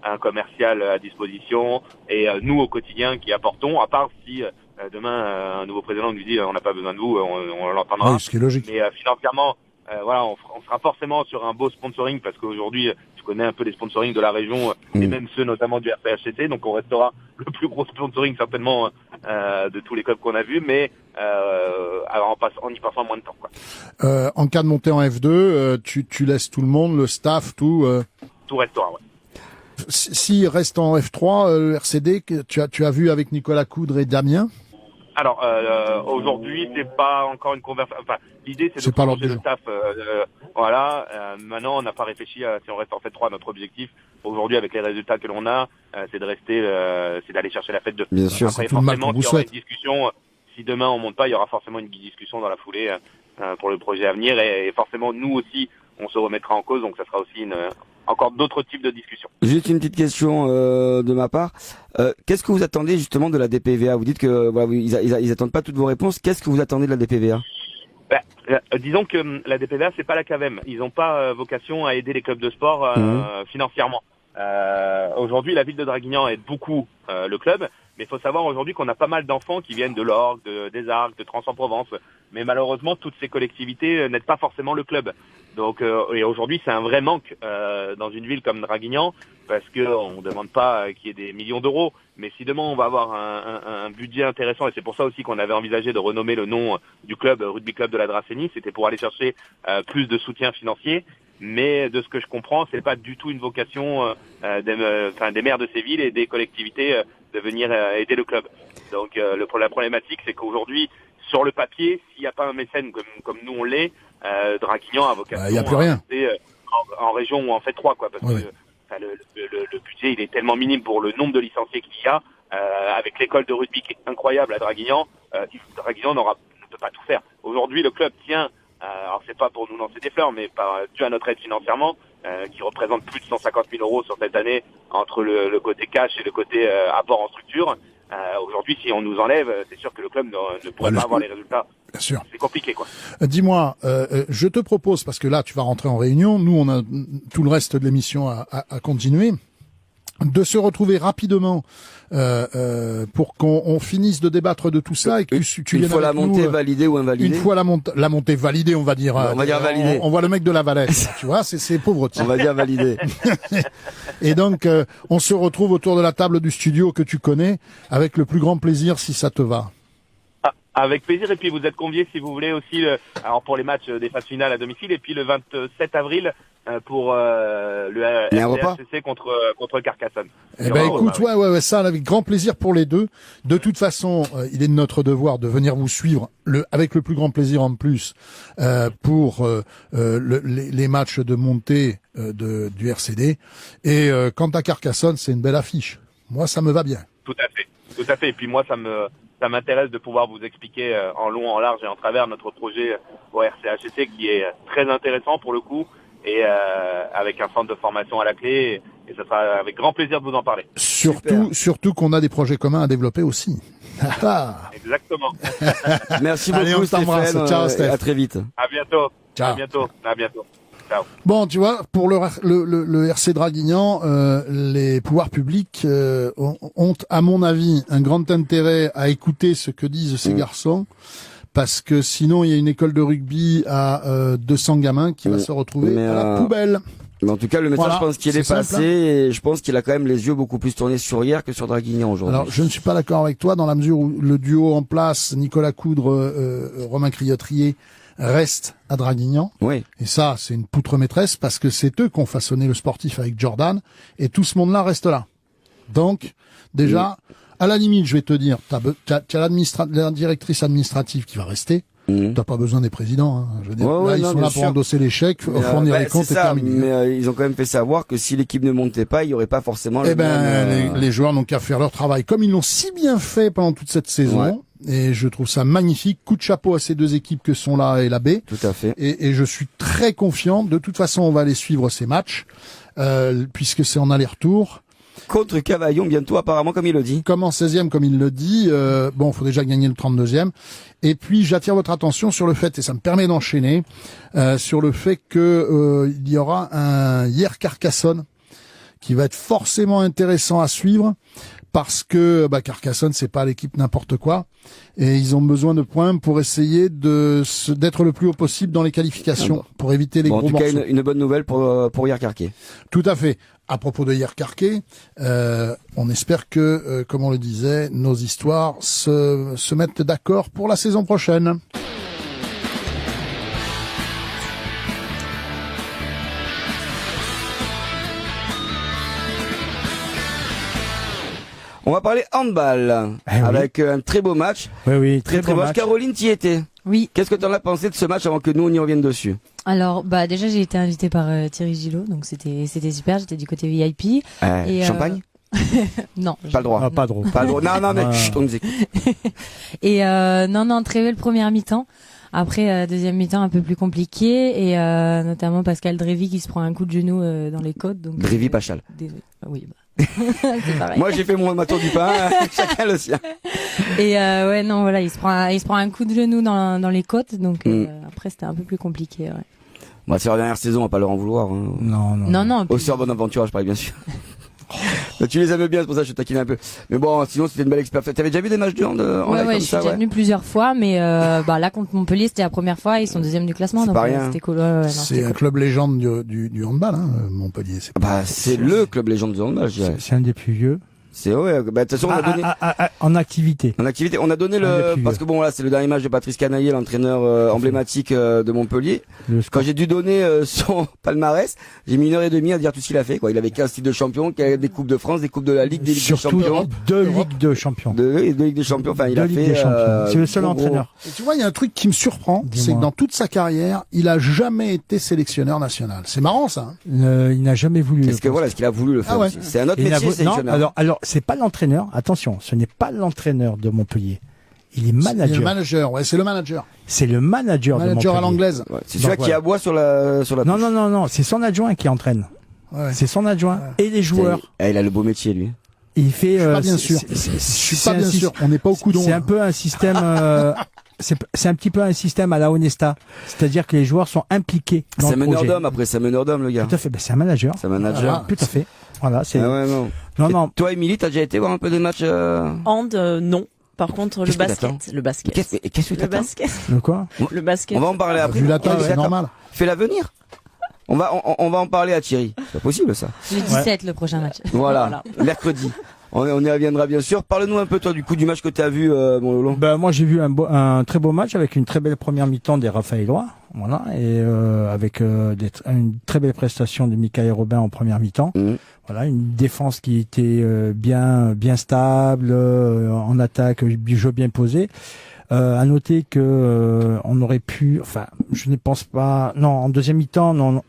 [SPEAKER 1] un commercial à disposition, et nous, au quotidien, qui apportons, à part si demain, un nouveau président nous dit on n'a pas besoin de vous, on l'entendra.
[SPEAKER 3] Oui, ce qui est logique.
[SPEAKER 1] Mais financièrement, voilà, on sera forcément sur un beau sponsoring, parce qu'aujourd'hui, je connais un peu les sponsorings de la région, et même ceux notamment du RPHCT, donc on restera le plus gros sponsoring certainement de tous les clubs qu'on a vus, mais en y passant moins de temps, quoi.
[SPEAKER 3] En cas de montée en F2, tu laisses tout le monde, le staff, tout
[SPEAKER 1] restera, ouais.
[SPEAKER 3] S'il reste en F3, le RCD, tu as vu avec Nicolas Coudre et Damien?
[SPEAKER 1] Alors aujourd'hui, c'est pas encore une conversation. Enfin, l'idée c'est de prolonger le staff. Voilà. Maintenant, on n'a pas réfléchi à si on reste en fait 3. Notre objectif aujourd'hui, avec les résultats que l'on a, c'est de rester, c'est d'aller chercher la fête 2.
[SPEAKER 2] Bien sûr.
[SPEAKER 1] Après, forcément, il y aura une discussion. Si demain on monte pas, il y aura forcément une discussion dans la foulée pour le projet à venir, et forcément nous aussi, on se remettra en cause. Donc, ça sera aussi encore d'autres types de discussions.
[SPEAKER 2] Juste une petite question de ma part. Qu'est-ce que vous attendez justement de la DPVA? Vous dites que voilà, ils attendent pas toutes vos réponses. Qu'est-ce que vous attendez de la DPVA?
[SPEAKER 1] Disons que la DPVA, c'est pas la CAVEM. Ils n'ont pas vocation à aider les clubs de sport financièrement. Aujourd'hui, la ville de Draguignan aide beaucoup le club, mais il faut savoir aujourd'hui qu'on a pas mal d'enfants qui viennent de l'Orgue, des Arcs, de Trans-en-Provence. Mais malheureusement, toutes ces collectivités n'aident pas forcément le club. Donc, et aujourd'hui, c'est un vrai manque dans une ville comme Draguignan, parce que on demande pas qu'il y ait des millions d'euros. Mais si demain on va avoir un budget intéressant, et c'est pour ça aussi qu'on avait envisagé de renommer le nom du club Rugby Club de la Dracénie, c'était pour aller chercher plus de soutien financier. Mais de ce que je comprends, c'est pas du tout une vocation des maires de ces villes et des collectivités de venir aider le club. Donc la problématique, c'est qu'aujourd'hui, sur le papier, s'il n'y a pas un mécène comme nous on l'est, Draguignan a vocation
[SPEAKER 3] y a plus rien.
[SPEAKER 1] En région ou en fait 3 quoi, parce que le budget il est tellement minime pour le nombre de licenciés qu'il y a, avec l'école de rugby qui est incroyable à Draguignan, Draguignan ne peut pas tout faire. Aujourd'hui, le club tient. Alors c'est pas pour nous lancer des fleurs, mais dû à notre aide financièrement, qui représente plus de 150 000 euros sur cette année entre le côté cash et le côté apport en structure. Aujourd'hui, si on nous enlève, c'est sûr que le club ne pourrait pas avoir les résultats.
[SPEAKER 3] Bien sûr.
[SPEAKER 1] C'est compliqué, quoi.
[SPEAKER 3] Dis-moi, je te propose, parce que là, tu vas rentrer en réunion, nous, on a tout le reste de l'émission à continuer, de se retrouver rapidement pour qu'on finisse de débattre de tout ça et que tu
[SPEAKER 2] une fois la montée validée ou invalidée.
[SPEAKER 3] Une fois la montée validée, on va dire.
[SPEAKER 2] On va dire validée.
[SPEAKER 3] On voit le mec de la Valette, tu vois, c'est pauvre type.
[SPEAKER 2] On va dire validée.
[SPEAKER 3] Et donc, on se retrouve autour de la table du studio que tu connais, avec le plus grand plaisir si ça te va.
[SPEAKER 1] Avec plaisir, et puis vous êtes conviés si vous voulez aussi alors pour les matchs des phases finales à domicile, et puis le 27 avril pour le RCC contre Carcassonne.
[SPEAKER 3] Eh ben écoute, ouais, ça avec grand plaisir pour les deux. De toute façon, il est de notre devoir de venir vous suivre avec le plus grand plaisir en plus pour les matchs de montée du RCD. Et quant à Carcassonne, c'est une belle affiche. Moi, ça me va bien.
[SPEAKER 1] Tout à fait. Et puis moi, ça m'intéresse de pouvoir vous expliquer en long, en large et en travers notre projet au RCHC qui est très intéressant pour le coup et avec un centre de formation à la clé et ça sera avec grand plaisir de vous en parler.
[SPEAKER 3] Surtout qu'on a des projets communs à développer aussi.
[SPEAKER 1] Exactement.
[SPEAKER 2] Merci beaucoup.
[SPEAKER 3] Allez, on t'embrasse. Ciao Steph.
[SPEAKER 2] À très vite.
[SPEAKER 1] À bientôt.
[SPEAKER 3] Ciao.
[SPEAKER 1] À bientôt. Ciao.
[SPEAKER 3] Bon, tu vois, pour le RC Draguignan, les pouvoirs publics ont, à mon avis, un grand intérêt à écouter ce que disent ces garçons, parce que sinon, il y a une école de rugby à 200 gamins qui va se retrouver à la poubelle.
[SPEAKER 2] Mais en tout cas, le message,
[SPEAKER 3] Voilà,
[SPEAKER 2] je pense qu'il est passé,
[SPEAKER 3] simple, hein.
[SPEAKER 2] et je pense qu'il a quand même les yeux beaucoup plus tournés sur hier que sur Draguignan aujourd'hui.
[SPEAKER 3] Alors, je ne suis pas d'accord avec toi dans la mesure où le duo en place, Nicolas Coudre, Romain Criotrier, reste à Draguignan.
[SPEAKER 2] Oui.
[SPEAKER 3] Et ça, c'est une poutre maîtresse parce que c'est eux qui ont façonné le sportif avec Jordan et tout ce monde-là reste là. Donc, déjà, à la limite, je vais te dire, t'as la directrice administrative qui va rester. T'as pas besoin des présidents, hein. Je veux dire, là, ils sont là pour endosser les chèques, fournir les comptes et terminer.
[SPEAKER 2] Mais ils ont quand même fait savoir que si l'équipe ne montait pas, il y aurait pas forcément
[SPEAKER 3] les joueurs n'ont qu'à faire leur travail comme ils l'ont si bien fait pendant toute cette saison. Ouais. Et je trouve ça magnifique. Coup de chapeau à ces deux équipes que sont là et la B.
[SPEAKER 2] Tout à fait.
[SPEAKER 3] Et je suis très confiant. De toute façon, on va aller suivre ces matchs, puisque c'est en aller-retour.
[SPEAKER 2] Contre Cavaillon bientôt apparemment, comme il le dit.
[SPEAKER 3] Comme en 16e, comme il le dit. Bon, faut déjà gagner le 32e. Et puis, j'attire votre attention sur le fait, et ça me permet d'enchaîner, sur le fait que il y aura un hier Carcassonne qui va être forcément intéressant à suivre. Parce que Carcassonne, c'est pas l'équipe n'importe quoi, et ils ont besoin de points pour essayer d'être le plus haut possible dans les qualifications, pour éviter les gros morceaux.
[SPEAKER 2] En tout cas, une bonne nouvelle pour Hier Carquet.
[SPEAKER 3] Tout à fait. À propos de Hier Carquet, on espère que, comme on le disait, nos histoires se mettent d'accord pour la saison prochaine.
[SPEAKER 2] On va parler handball avec un très beau match.
[SPEAKER 4] Oui,
[SPEAKER 2] très beau match. Caroline, t'y étais.
[SPEAKER 6] Oui.
[SPEAKER 2] Qu'est-ce que t'en as pensé de ce match avant que nous on y revienne dessus?
[SPEAKER 6] Alors, déjà j'ai été invitée par Thierry Gillot, donc c'était super. J'étais du côté VIP.
[SPEAKER 2] Champagne?
[SPEAKER 6] Non.
[SPEAKER 2] Pas le droit.
[SPEAKER 4] Ah, pas drôle.
[SPEAKER 2] Pas le droit. Non, mais chut, on nous écoute.
[SPEAKER 6] Et non, très belle première mi-temps. Après, deuxième mi-temps un peu plus compliqué, et notamment Pascal Drévy qui se prend un coup de genou dans les côtes. Donc
[SPEAKER 2] Drévy Pachal.
[SPEAKER 6] Désolé. Oui. C'est pareil.
[SPEAKER 2] Moi, j'ai fait ma tour du pain, chacun le sien.
[SPEAKER 6] Et ouais, non, voilà, il se prend un coup de genou dans les côtes, donc après c'était un peu plus compliqué. Ouais.
[SPEAKER 2] Bon, c'est leur dernière saison, on va pas leur en vouloir. Hein.
[SPEAKER 6] Non.
[SPEAKER 2] Au sort Bonaventura, je parlais bien sûr. Tu les aimes bien, c'est pour ça que je te taquine un peu. Mais bon, sinon c'était une belle expérience. T'avais déjà vu des matchs de hand en live
[SPEAKER 6] Ouais,
[SPEAKER 2] comme
[SPEAKER 6] je suis
[SPEAKER 2] ça,
[SPEAKER 6] déjà venue plusieurs fois, mais là contre Montpellier c'était la première fois, ils sont deuxième du classement, donc c'était cool. Ouais,
[SPEAKER 3] c'est un club légende du handball, hein, Montpellier.
[SPEAKER 2] C'est le club légende du handball, je dirais.
[SPEAKER 4] C'est un des plus vieux.
[SPEAKER 2] C'est ouais, de toute façon on a donné
[SPEAKER 4] en activité.
[SPEAKER 2] En activité, on a donné parce que bon là c'est le dernier match de Patrice Canaillé, l'entraîneur emblématique de Montpellier. Quand j'ai dû donner son palmarès, j'ai mis 1h30 à dire tout ce qu'il a fait quoi. Il avait 15 titres de champion, des coupes de France, des coupes de la Ligue, des Ligues des Champions,
[SPEAKER 4] deux Ligues de Champions.
[SPEAKER 2] Deux Ligues des Champions, enfin il a fait
[SPEAKER 4] c'est le seul entraîneur.
[SPEAKER 3] Et tu vois, il y a un truc qui me surprend, c'est que dans toute sa carrière, il a jamais été sélectionneur national. C'est marrant ça.
[SPEAKER 4] Hein. Il n'a jamais voulu.
[SPEAKER 2] Est-ce qu'il a voulu le faire aussi. C'est un autre métier, sélectionneur.
[SPEAKER 4] Alors c'est pas l'entraîneur. Attention, ce n'est pas l'entraîneur de Montpellier. Il est manager.
[SPEAKER 3] C'est le manager, ouais, c'est le manager.
[SPEAKER 4] C'est le manager de Montpellier.
[SPEAKER 3] Manager à l'anglaise.
[SPEAKER 2] Ouais, c'est celui qui aboie sur la
[SPEAKER 4] Non, c'est son adjoint qui entraîne. Ouais. C'est son adjoint et les joueurs.
[SPEAKER 2] Il a le beau métier lui.
[SPEAKER 4] Il fait
[SPEAKER 3] je suis pas bien sûr. Je suis pas bien sûr, on n'est pas au coudon.
[SPEAKER 4] C'est un peu un système c'est un petit peu un système à la Honesta, c'est-à-dire que les joueurs sont impliqués dans le projet.
[SPEAKER 2] C'est un meneur d'homme, après c'est un meneur d'homme le gars.
[SPEAKER 4] Tout à fait, c'est un manager.
[SPEAKER 2] C'est un manager.
[SPEAKER 4] Tout à fait. Voilà, c'est
[SPEAKER 2] non. Toi Émilie, t'as déjà été voir un peu des matchs
[SPEAKER 5] Hand, non. Par contre, le basket.
[SPEAKER 2] Qu'est-ce que t'attends?
[SPEAKER 4] Le quoi?
[SPEAKER 5] Le basket.
[SPEAKER 2] On va en parler après.
[SPEAKER 3] Vu la taille, c'est normal.
[SPEAKER 2] Fais-la venir. On va en parler à Thierry. C'est pas possible ça.
[SPEAKER 6] Le 17 le prochain match.
[SPEAKER 2] Voilà. Mercredi. On y reviendra bien sûr. Parle-nous un peu toi du coup du match que tu as vu mon Lolo.
[SPEAKER 4] Moi j'ai vu un très beau match avec une très belle première mi-temps des Raphaélois, voilà, et avec une très belle prestation de Michael Robin en première mi-temps. Voilà, une défense qui était bien stable, en attaque, jeu bien posé. À noter que on aurait pu, enfin, je ne pense pas. Non, en deuxième mi-temps,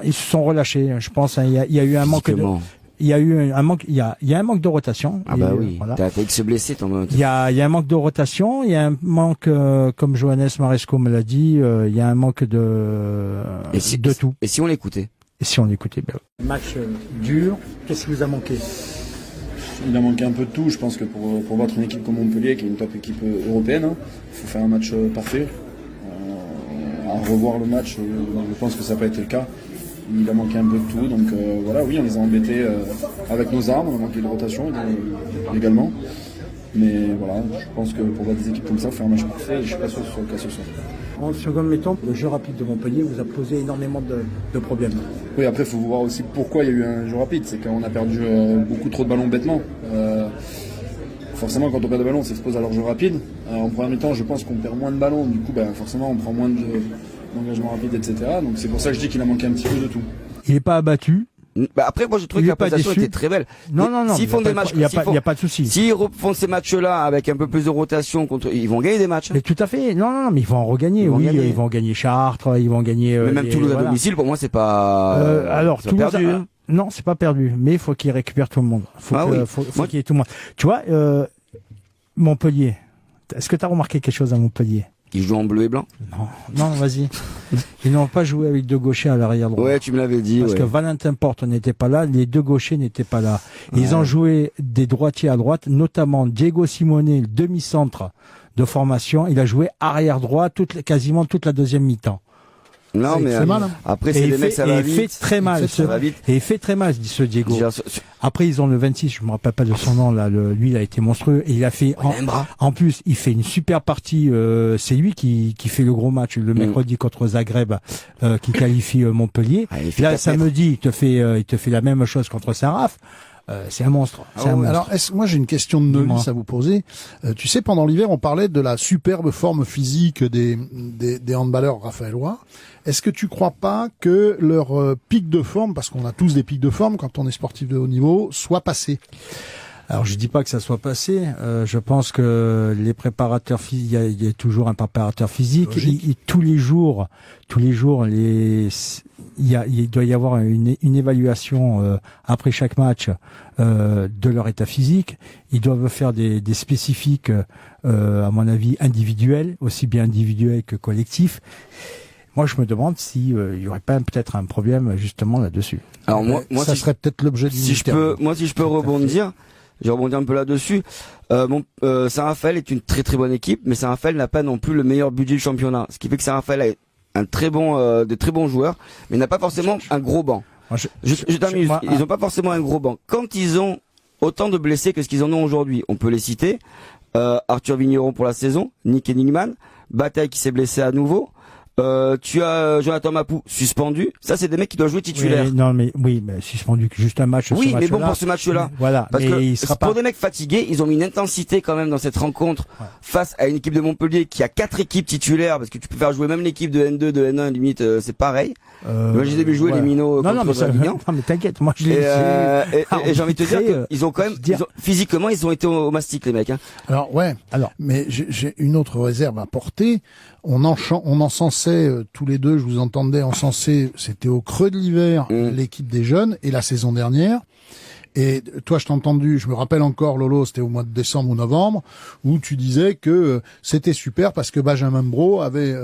[SPEAKER 4] ils se sont relâchés. Je pense, il y a eu un manque de. Il y a eu un manque, il y a un manque de rotation.
[SPEAKER 2] Ah bah oui. Voilà. T'as failli se blesser ton.
[SPEAKER 4] Il y a un manque de rotation, il y a un manque, comme Johannes Maresco me l'a dit, il y a un manque de tout.
[SPEAKER 2] Et si on l'écoutait?
[SPEAKER 4] Match dur. Qu'est-ce qui vous a manqué?
[SPEAKER 7] Il a manqué un peu de tout. Je pense que pour battre une équipe comme Montpellier, qui est une top équipe européenne, il faut faire un match parfait. À revoir le match, je pense que ça n'a pas été le cas. Il a manqué un peu de tout, donc voilà, oui, on les a embêtés avec nos armes, on a manqué de rotation également. Mais voilà, je pense que pour battre des équipes comme ça, faire un match parfait, je ne suis pas sûr que ce soit le cas ce soir.
[SPEAKER 4] En seconde mi-temps, le jeu rapide de Montpellier vous a posé énormément de problèmes.
[SPEAKER 7] Oui, après, il faut voir aussi pourquoi il y a eu un jeu rapide. C'est qu'on a perdu beaucoup trop de ballons bêtement. Forcément, quand on perd des ballons, on s'expose à leur jeu rapide. En première mi-temps, je pense qu'on perd moins de ballons. Du coup, forcément, on prend moins d'engagement rapide, etc. Donc c'est pour ça que je dis qu'il a manqué un petit peu de tout.
[SPEAKER 4] Il n'est pas abattu.
[SPEAKER 2] Après, moi, je trouve que la prestation était très belle.
[SPEAKER 4] Non.
[SPEAKER 2] S'ils font des matchs,
[SPEAKER 4] il y a pas de souci.
[SPEAKER 2] S'ils refont ces matchs-là avec un peu plus de rotation ils vont gagner des matchs.
[SPEAKER 4] Mais tout à fait. Non, mais ils vont en regagner. Ils vont gagner Chartres, ils vont gagner.
[SPEAKER 2] Mais même Toulouse à domicile, pour moi, c'est pas.
[SPEAKER 4] Alors Toulouse, perdu. Non, c'est pas perdu. Mais il faut qu'ils récupèrent tout le monde. Faut qu'il y ait tout le monde. Tu vois, Montpellier. Est-ce que tu as remarqué quelque chose à Montpellier?
[SPEAKER 2] Ils jouent en bleu et blanc?
[SPEAKER 4] Non, vas-y. Ils n'ont pas joué avec deux gauchers à l'arrière droit.
[SPEAKER 2] Ouais, tu me l'avais dit.
[SPEAKER 4] Parce que Valentin Porte n'était pas là, les deux gauchers n'étaient pas là. Ils ont joué des droitiers à droite, notamment Diego Simone, le demi-centre de formation. Il a joué arrière droit quasiment toute la deuxième mi-temps.
[SPEAKER 2] Non, mais
[SPEAKER 3] mal, hein.
[SPEAKER 2] Après c'est des mecs ça va vite.
[SPEAKER 4] Il fait très mal. Et il fait très mal, dit ce Diego. Après ils ont le 26, je me rappelle pas de son nom là. Lui il a été monstrueux et il a fait en plus il fait une super partie. C'est lui qui fait le gros match le mercredi contre Zagreb qui qualifie Montpellier. Là samedi il te fait la même chose contre Saint-Raph. C'est un monstre.
[SPEAKER 3] Alors, moi j'ai une question de novice à vous poser. Tu sais, pendant l'hiver, on parlait de la superbe forme physique des handballeurs raphaélois. Est-ce que tu crois pas que leur pic de forme, parce qu'on a tous des pics de forme quand on est sportif de haut niveau, soit passé?
[SPEAKER 4] Alors je dis pas que ça soit passé. Je pense que les préparateurs physiques, il y a toujours un préparateur physique. Tous les jours, il doit y avoir une évaluation après chaque match de leur état physique. Ils doivent faire des spécifiques, à mon avis, individuels, aussi bien individuels que collectifs. Moi, je me demande si il y aurait pas peut-être un problème justement là-dessus.
[SPEAKER 2] Alors moi
[SPEAKER 3] ça serait peut-être l'objet du
[SPEAKER 2] si je peux rebondir, je vais rebondir un peu là-dessus. Saint-Raphaël est une très très bonne équipe, mais Saint-Raphaël n'a pas non plus le meilleur budget du championnat. Ce qui fait que Saint-Raphaël a des très bons joueurs, mais n'a pas forcément un gros banc. Je t'amuse. Ils n'ont pas forcément un gros banc. Quand ils ont autant de blessés que ce qu'ils en ont aujourd'hui, on peut les citer. Arthur Vigneron pour la saison, Nick Enigman, Bataille qui s'est blessé à nouveau. Tu as Jonathan Mapou suspendu. Ça, c'est des mecs qui doivent jouer titulaire.
[SPEAKER 4] Mais suspendu juste un match.
[SPEAKER 2] Oui, mais bon pour ce match-là.
[SPEAKER 4] Voilà.
[SPEAKER 2] Parce que
[SPEAKER 4] il sera
[SPEAKER 2] pour des mecs fatigués, ils ont mis une intensité quand même dans cette rencontre face à une équipe de Montpellier qui a 4 équipes titulaires, parce que tu peux faire jouer même l'équipe de N2, de N1, limite, c'est pareil. Moi, je les ai vu jouer les minots contre Avignon.
[SPEAKER 4] Non, mais t'inquiète, moi je les
[SPEAKER 2] et j'ai envie de te dire qu'ils ont quand même, physiquement, ils ont été au mastic, les mecs, hein.
[SPEAKER 3] Mais j'ai une autre réserve à porter. On encensait tous les deux, je vous entendais encenser, c'était au creux de l'hiver, l'équipe des jeunes, et la saison dernière. Et toi, je t'ai entendu, je me rappelle encore, Lolo, c'était au mois de décembre ou novembre, où tu disais que c'était super parce que Benjamin Bro avait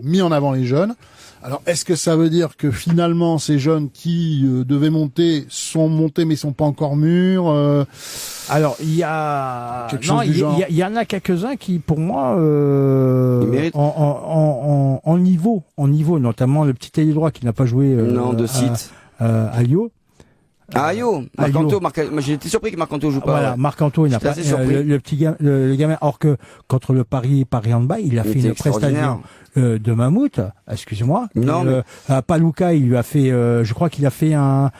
[SPEAKER 3] mis en avant les jeunes. Alors, est-ce que ça veut dire que finalement, ces jeunes qui devaient monter sont montés mais sont pas encore mûrs
[SPEAKER 4] Alors, il y a il y en a quelques-uns qui, pour moi, en niveau, notamment le petit ailier droit qui n'a pas joué
[SPEAKER 2] de site
[SPEAKER 4] à Lyon.
[SPEAKER 2] Marc-Anto, j'ai été surpris que Marc-Anto joue pas.
[SPEAKER 4] Voilà, Marc-Anto, il n'a pas le gamin, or que contre le Paris Handball, il a fait une prestation de mammouth, excusez-moi. Paluca, il lui a fait, je crois qu'il a fait un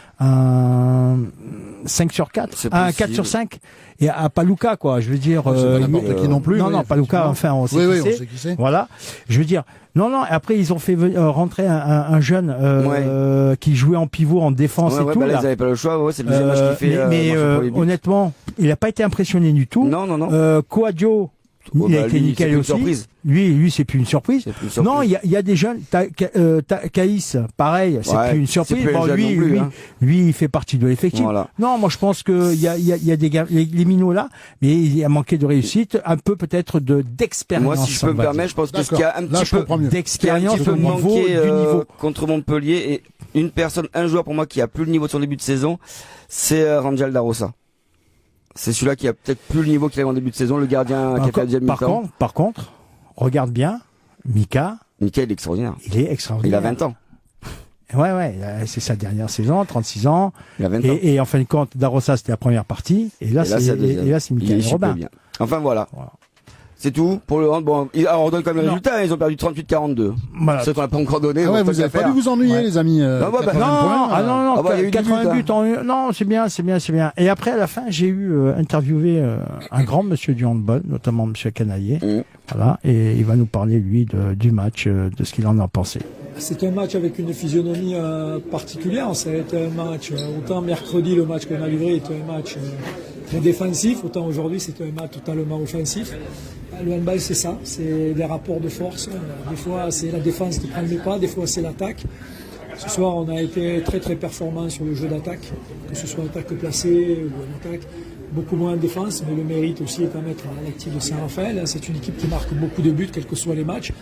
[SPEAKER 4] 5 sur 4, un 4 sur 5. Et à Paluca, quoi, je veux dire,
[SPEAKER 3] c'est pas n'importe qui non plus.
[SPEAKER 4] Non, Paluca, enfin, on sait qui c'est. Voilà. Je veux dire, après, ils ont fait rentrer un jeune, qui jouait en pivot, en défense et tout.
[SPEAKER 2] Là, ils avaient pas le choix, c'est le deuxième match qu'il fait.
[SPEAKER 4] Mais honnêtement, il a pas été impressionné du tout.
[SPEAKER 2] Non.
[SPEAKER 4] Coadio, il a été nickel aussi.
[SPEAKER 2] Surprise.
[SPEAKER 4] Lui, c'est plus une surprise. Non, il y a des jeunes. Caïs, pareil, c'est plus une surprise. Bon, lui, il fait partie de l'effectif.
[SPEAKER 2] Voilà.
[SPEAKER 4] Non, moi, je pense que il y a des gars, les minots là, mais il a manqué de réussite, un peu peut-être d'expérience.
[SPEAKER 2] Moi, si je peux me permettre, je pense que ce qu'il y a un petit peu
[SPEAKER 4] d'expérience au niveau
[SPEAKER 2] contre Montpellier, et un joueur pour moi qui a plus le niveau de son début de saison, c'est Rangel Darosa. C'est celui-là qui a peut-être plus le niveau qu'il avait en début de saison, le gardien qui a fait la deuxième mi-temps.
[SPEAKER 4] Par contre, regarde bien, Mika,
[SPEAKER 2] il est extraordinaire.
[SPEAKER 4] Il est extraordinaire.
[SPEAKER 2] Il a 20 ans.
[SPEAKER 4] Ouais, c'est sa dernière saison, 36 ans.
[SPEAKER 2] Il a 20 ans.
[SPEAKER 4] Et en fin de compte, Darosa, c'était la première partie. Et là, c'est Mika Robin.
[SPEAKER 2] Enfin, voilà. C'est tout pour le hand. Bon, on donne quand même le résultat. Ils ont perdu 38-42.
[SPEAKER 4] Voilà.
[SPEAKER 2] C'est qu'on n'a pas encore donné.
[SPEAKER 3] Vous avez pas dû vous ennuyer, les amis.
[SPEAKER 4] Non, 80 buts. Non, c'est bien. Et après, à la fin, j'ai eu interviewé un grand monsieur du handball, notamment monsieur Canaillé. Voilà. Et il va nous parler, lui, du match, de ce qu'il en a pensé.
[SPEAKER 8] C'est un match avec une physionomie particulière. Ça a été un match, autant mercredi, le match qu'on a livré était un match très défensif, autant aujourd'hui c'est un match totalement offensif. Le handball, c'est ça, c'est des rapports de force. Des fois c'est la défense qui prend le pas, des fois c'est l'attaque. Ce soir on a été très très performant sur le jeu d'attaque, que ce soit attaque placée ou une attaque. Beaucoup moins de défense, mais le mérite aussi est à mettre à l'actif de Saint-Raphaël. C'est une équipe qui marque beaucoup de buts, quels que soient les matchs.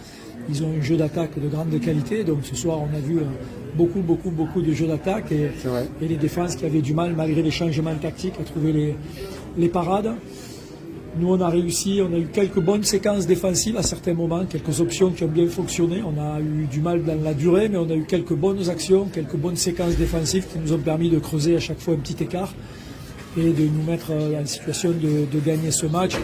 [SPEAKER 8] Ils ont un jeu d'attaque de grande qualité, donc ce soir on a vu beaucoup de jeux d'attaque et les défenses qui avaient du mal, malgré les changements tactiques, à trouver les parades. Nous on a réussi, on a eu quelques bonnes séquences défensives à certains moments, quelques options qui ont bien fonctionné. On a eu du mal dans la durée, mais on a eu quelques bonnes actions, quelques bonnes séquences défensives qui nous ont permis de creuser à chaque fois un petit écart et de nous mettre en situation de gagner ce match.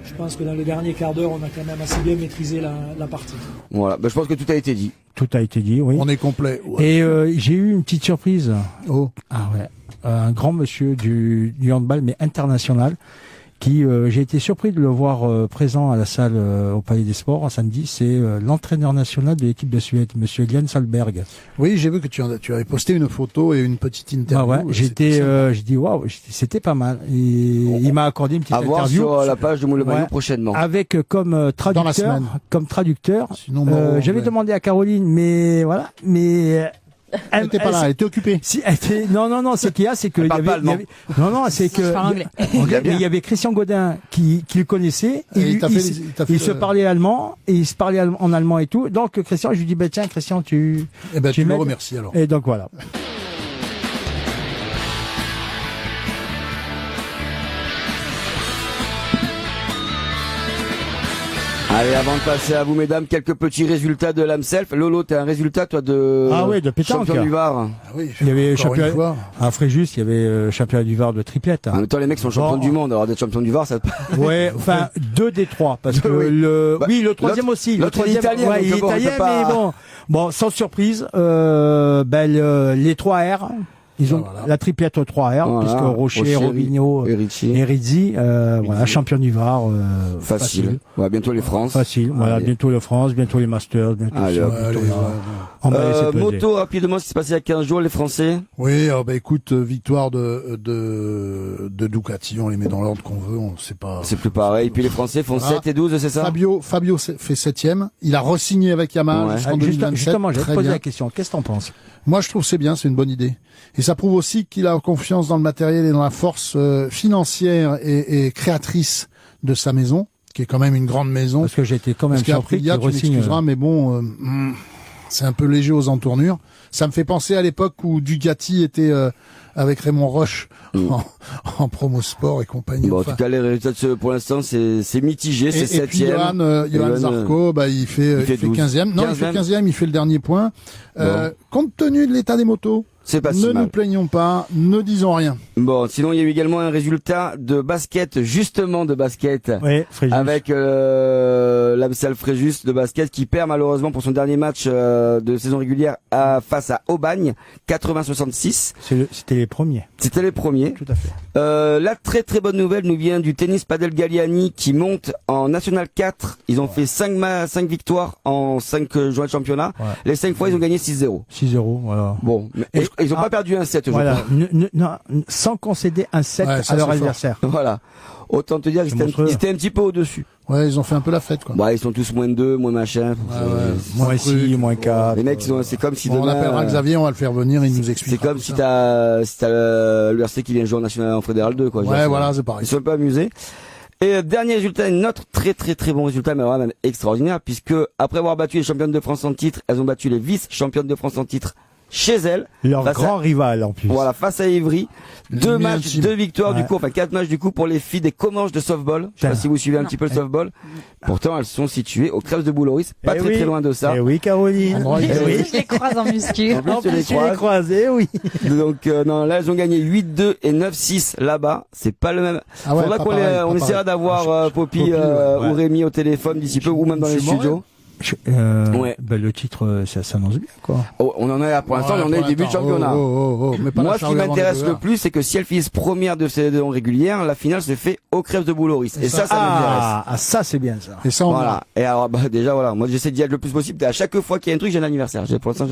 [SPEAKER 8] Je pense que dans le dernier quart d'heure, on a quand même assez bien maîtrisé la partie.
[SPEAKER 2] Voilà, je pense que tout a été dit.
[SPEAKER 4] Tout a été dit, oui.
[SPEAKER 3] On est complet. Ouais.
[SPEAKER 4] Et j'ai eu une petite surprise.
[SPEAKER 3] Oh.
[SPEAKER 4] Ah ouais. Un grand monsieur du handball, mais international, qui j'ai été surpris de le voir présent à la salle au Palais des Sports un samedi. C'est l'entraîneur national de l'équipe de Suède, monsieur Elian Salberg.
[SPEAKER 3] Oui, j'ai vu que tu avais posté une photo et une petite interview.
[SPEAKER 4] Ah ouais, j'ai dit waouh, c'était pas mal. Et il m'a accordé une petite interview. À voir
[SPEAKER 2] sur la page de Moule Maillot prochainement.
[SPEAKER 4] Avec comme traducteur.
[SPEAKER 3] Sinon,
[SPEAKER 4] j'avais demandé à Caroline, mais voilà, mais
[SPEAKER 3] Elle était pas là, elle était occupée.
[SPEAKER 4] Si, non, c'est qu'il y a, c'est que c'est que il y avait Christian Godin qui le connaissait, il se parlait allemand, et il se parlait en allemand et tout. Donc Christian, je lui dis tiens Christian, tu
[SPEAKER 3] me remercies alors.
[SPEAKER 4] Et donc voilà.
[SPEAKER 2] Allez, avant de passer à vous, mesdames, quelques petits résultats de l'AMSELF. Lolo, t'as un résultat, toi,
[SPEAKER 4] de pétanque.
[SPEAKER 2] Champion du Var.
[SPEAKER 3] Ah oui,
[SPEAKER 4] il y avait championnat à Fréjus, il y avait championnat du Var de triplette.
[SPEAKER 2] En même temps, les mecs sont champions du monde, alors d'être champion du Var, ça.
[SPEAKER 4] Ouais, enfin 2 des 3, parce que le troisième aussi.
[SPEAKER 2] Le troisième italien,
[SPEAKER 4] il est italien, mais bon, sans surprise, les 3 R. Ils ont la triplette aux 3 R, puisque Rocher, Robinho et Rizzi, champion du Var.
[SPEAKER 2] Facile. Ouais, bientôt les France.
[SPEAKER 4] Facile. Voilà, bientôt les France, bientôt les Masters,
[SPEAKER 2] moto, rapidement, ce qui s'est passé il y a 15 jours, les Français.
[SPEAKER 3] Oui, écoute, victoire de Ducati, on les met dans l'ordre qu'on veut, on sait pas.
[SPEAKER 2] C'est plus pareil. Puis les Français font 7 et 12, c'est ça?
[SPEAKER 3] Fabio fait 7e. Il a re-signé avec Yamaha jusqu'en 2027.
[SPEAKER 4] Justement, je vais te poser la question. Qu'est-ce que t'en penses?
[SPEAKER 3] Moi, je trouve que c'est bien, c'est une bonne idée. Et ça prouve aussi qu'il a confiance dans le matériel et dans la force financière et créatrice de sa maison, qui est quand même une grande maison.
[SPEAKER 4] Parce que j'ai été quand même surpris qu'il
[SPEAKER 3] tu m'excuseras, mais bon, c'est un peu léger aux entournures. Ça me fait penser à l'époque où Ducati était avec Raymond Roche en promo sport et compagnie.
[SPEAKER 2] Bon, en tout cas, les résultats pour l'instant, c'est mitigé, c'est 7e.
[SPEAKER 3] Et puis Johan Zarco, il fait 15e. Non, il fait 15e, il fait le dernier point. Compte tenu de l'état des motos, ne nous plaignons pas, ne disons rien.
[SPEAKER 2] Bon, sinon il y a eu également un résultat de basket, justement de basket, avec l'AMSELF Fréjus de basket qui perd malheureusement pour son dernier match de saison régulière face à Aubagne, 80-66.
[SPEAKER 4] C'était les premiers.
[SPEAKER 2] C'était les premiers.
[SPEAKER 4] Tout à fait.
[SPEAKER 2] La très très bonne nouvelle nous vient du tennis Padel Galliani qui monte en National 4. Ils ont fait 5 victoires en 5 journées de championnat. Ouais. Les 5 fois ils ont gagné 6-0.
[SPEAKER 4] 6-0, voilà.
[SPEAKER 2] Bon, ils n'ont pas perdu un set,
[SPEAKER 4] voilà. Sans concéder un set à leur adversaire.
[SPEAKER 2] Voilà. Autant te dire qu'ils étaient un petit peu au-dessus.
[SPEAKER 3] Ouais, ils ont fait un peu la fête, quoi.
[SPEAKER 2] Bah, ils sont tous moins 2, moins machin.
[SPEAKER 4] Moins 6, moins 4.
[SPEAKER 2] Les mecs, c'est comme si
[SPEAKER 3] on appellera Xavier, on va le faire venir, il nous explique.
[SPEAKER 2] C'est comme si t'as l'URC qui vient jouer en national en fédéral 2, quoi.
[SPEAKER 3] Ouais, voilà, c'est pareil.
[SPEAKER 2] Ils sont pas amusés. Et dernier résultat, notre très très très bon résultat, mais vraiment extraordinaire, puisque après avoir battu les championnes de France en titre, elles ont battu les vice-championnes de France en titre chez elles.
[SPEAKER 4] Leur grand rival, en plus.
[SPEAKER 2] Voilà, face à Ivry. 2 matchs, 2 victoires du coup, enfin 4 matchs du coup pour les filles des Comanches de softball. Je sais pas si vous suivez un petit peu le softball. Pourtant, elles sont situées au Crèves de Bouloris, pas très loin de ça.
[SPEAKER 4] Eh oui, Caroline.
[SPEAKER 6] Je les croise en muscu.
[SPEAKER 2] En plus, tu les croises,
[SPEAKER 4] oui.
[SPEAKER 2] Donc, non, là, elles ont gagné 8-2 et 9-6 là-bas. C'est pas le même. Faudra qu'on essaiera d'avoir Poppy ou Rémi au téléphone d'ici peu ou même dans les studios.
[SPEAKER 4] Le titre, ça s'annonce bien, quoi.
[SPEAKER 2] On en est pour l'instant, on en est au début de championnat. Moi, ce qui m'intéresse le plus, c'est que si elles finissent première de saison régulière, la finale se fait au Crèves de Bouloris. Et ça m'intéresse.
[SPEAKER 4] Ah, ça, c'est bien, ça.
[SPEAKER 3] Et ça,
[SPEAKER 2] voilà. Et alors, déjà, voilà. Moi, j'essaie d'y être le plus possible. À chaque fois qu'il y a un truc, j'ai un anniversaire. Pour l'instant,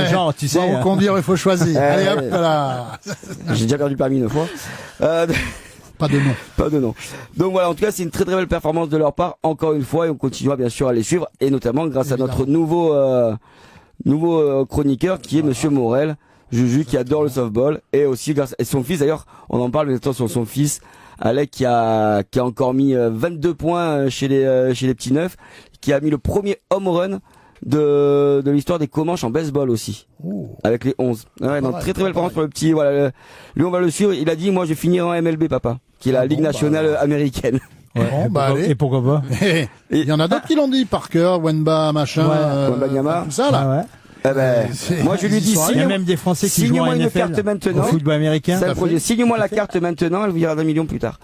[SPEAKER 4] genre, tu sais.
[SPEAKER 3] Pour conduire, il faut choisir. Allez, hop, là.
[SPEAKER 2] J'ai déjà perdu le permis 9 fois.
[SPEAKER 3] Pas de nom.
[SPEAKER 2] Pas de nom. Donc voilà, en tout cas, c'est une très très belle performance de leur part, encore une fois, et on continuera bien sûr à les suivre, et notamment grâce à notre nouveau chroniqueur qui est Monsieur Morel, Juju, qui adore le softball, et aussi grâce à son fils, d'ailleurs, on en parle maintenant sur son fils, Alec, qui a encore mis 22 points chez les petits neufs, qui a mis le premier home run de l'histoire des Comanches en baseball aussi. Avec les 11. Ouais, donc très très belle performance pour le petit, voilà. Lui, on va le suivre. Il a dit, moi, je vais finir en MLB, papa. Qui est la Ligue nationale américaine.
[SPEAKER 3] Ouais.
[SPEAKER 4] Et pourquoi pas?
[SPEAKER 3] Il y en a d'autres qui l'ont dit, Parker, Wenba, machin,
[SPEAKER 2] Wembanyama.
[SPEAKER 3] tout ça, là.
[SPEAKER 2] Moi, je lui dis,
[SPEAKER 4] il y a même des Français qui jouent en NFL,
[SPEAKER 2] carte maintenant.
[SPEAKER 4] Au football américain.
[SPEAKER 2] Signe-moi la carte maintenant, elle vous dira d'1 million plus tard.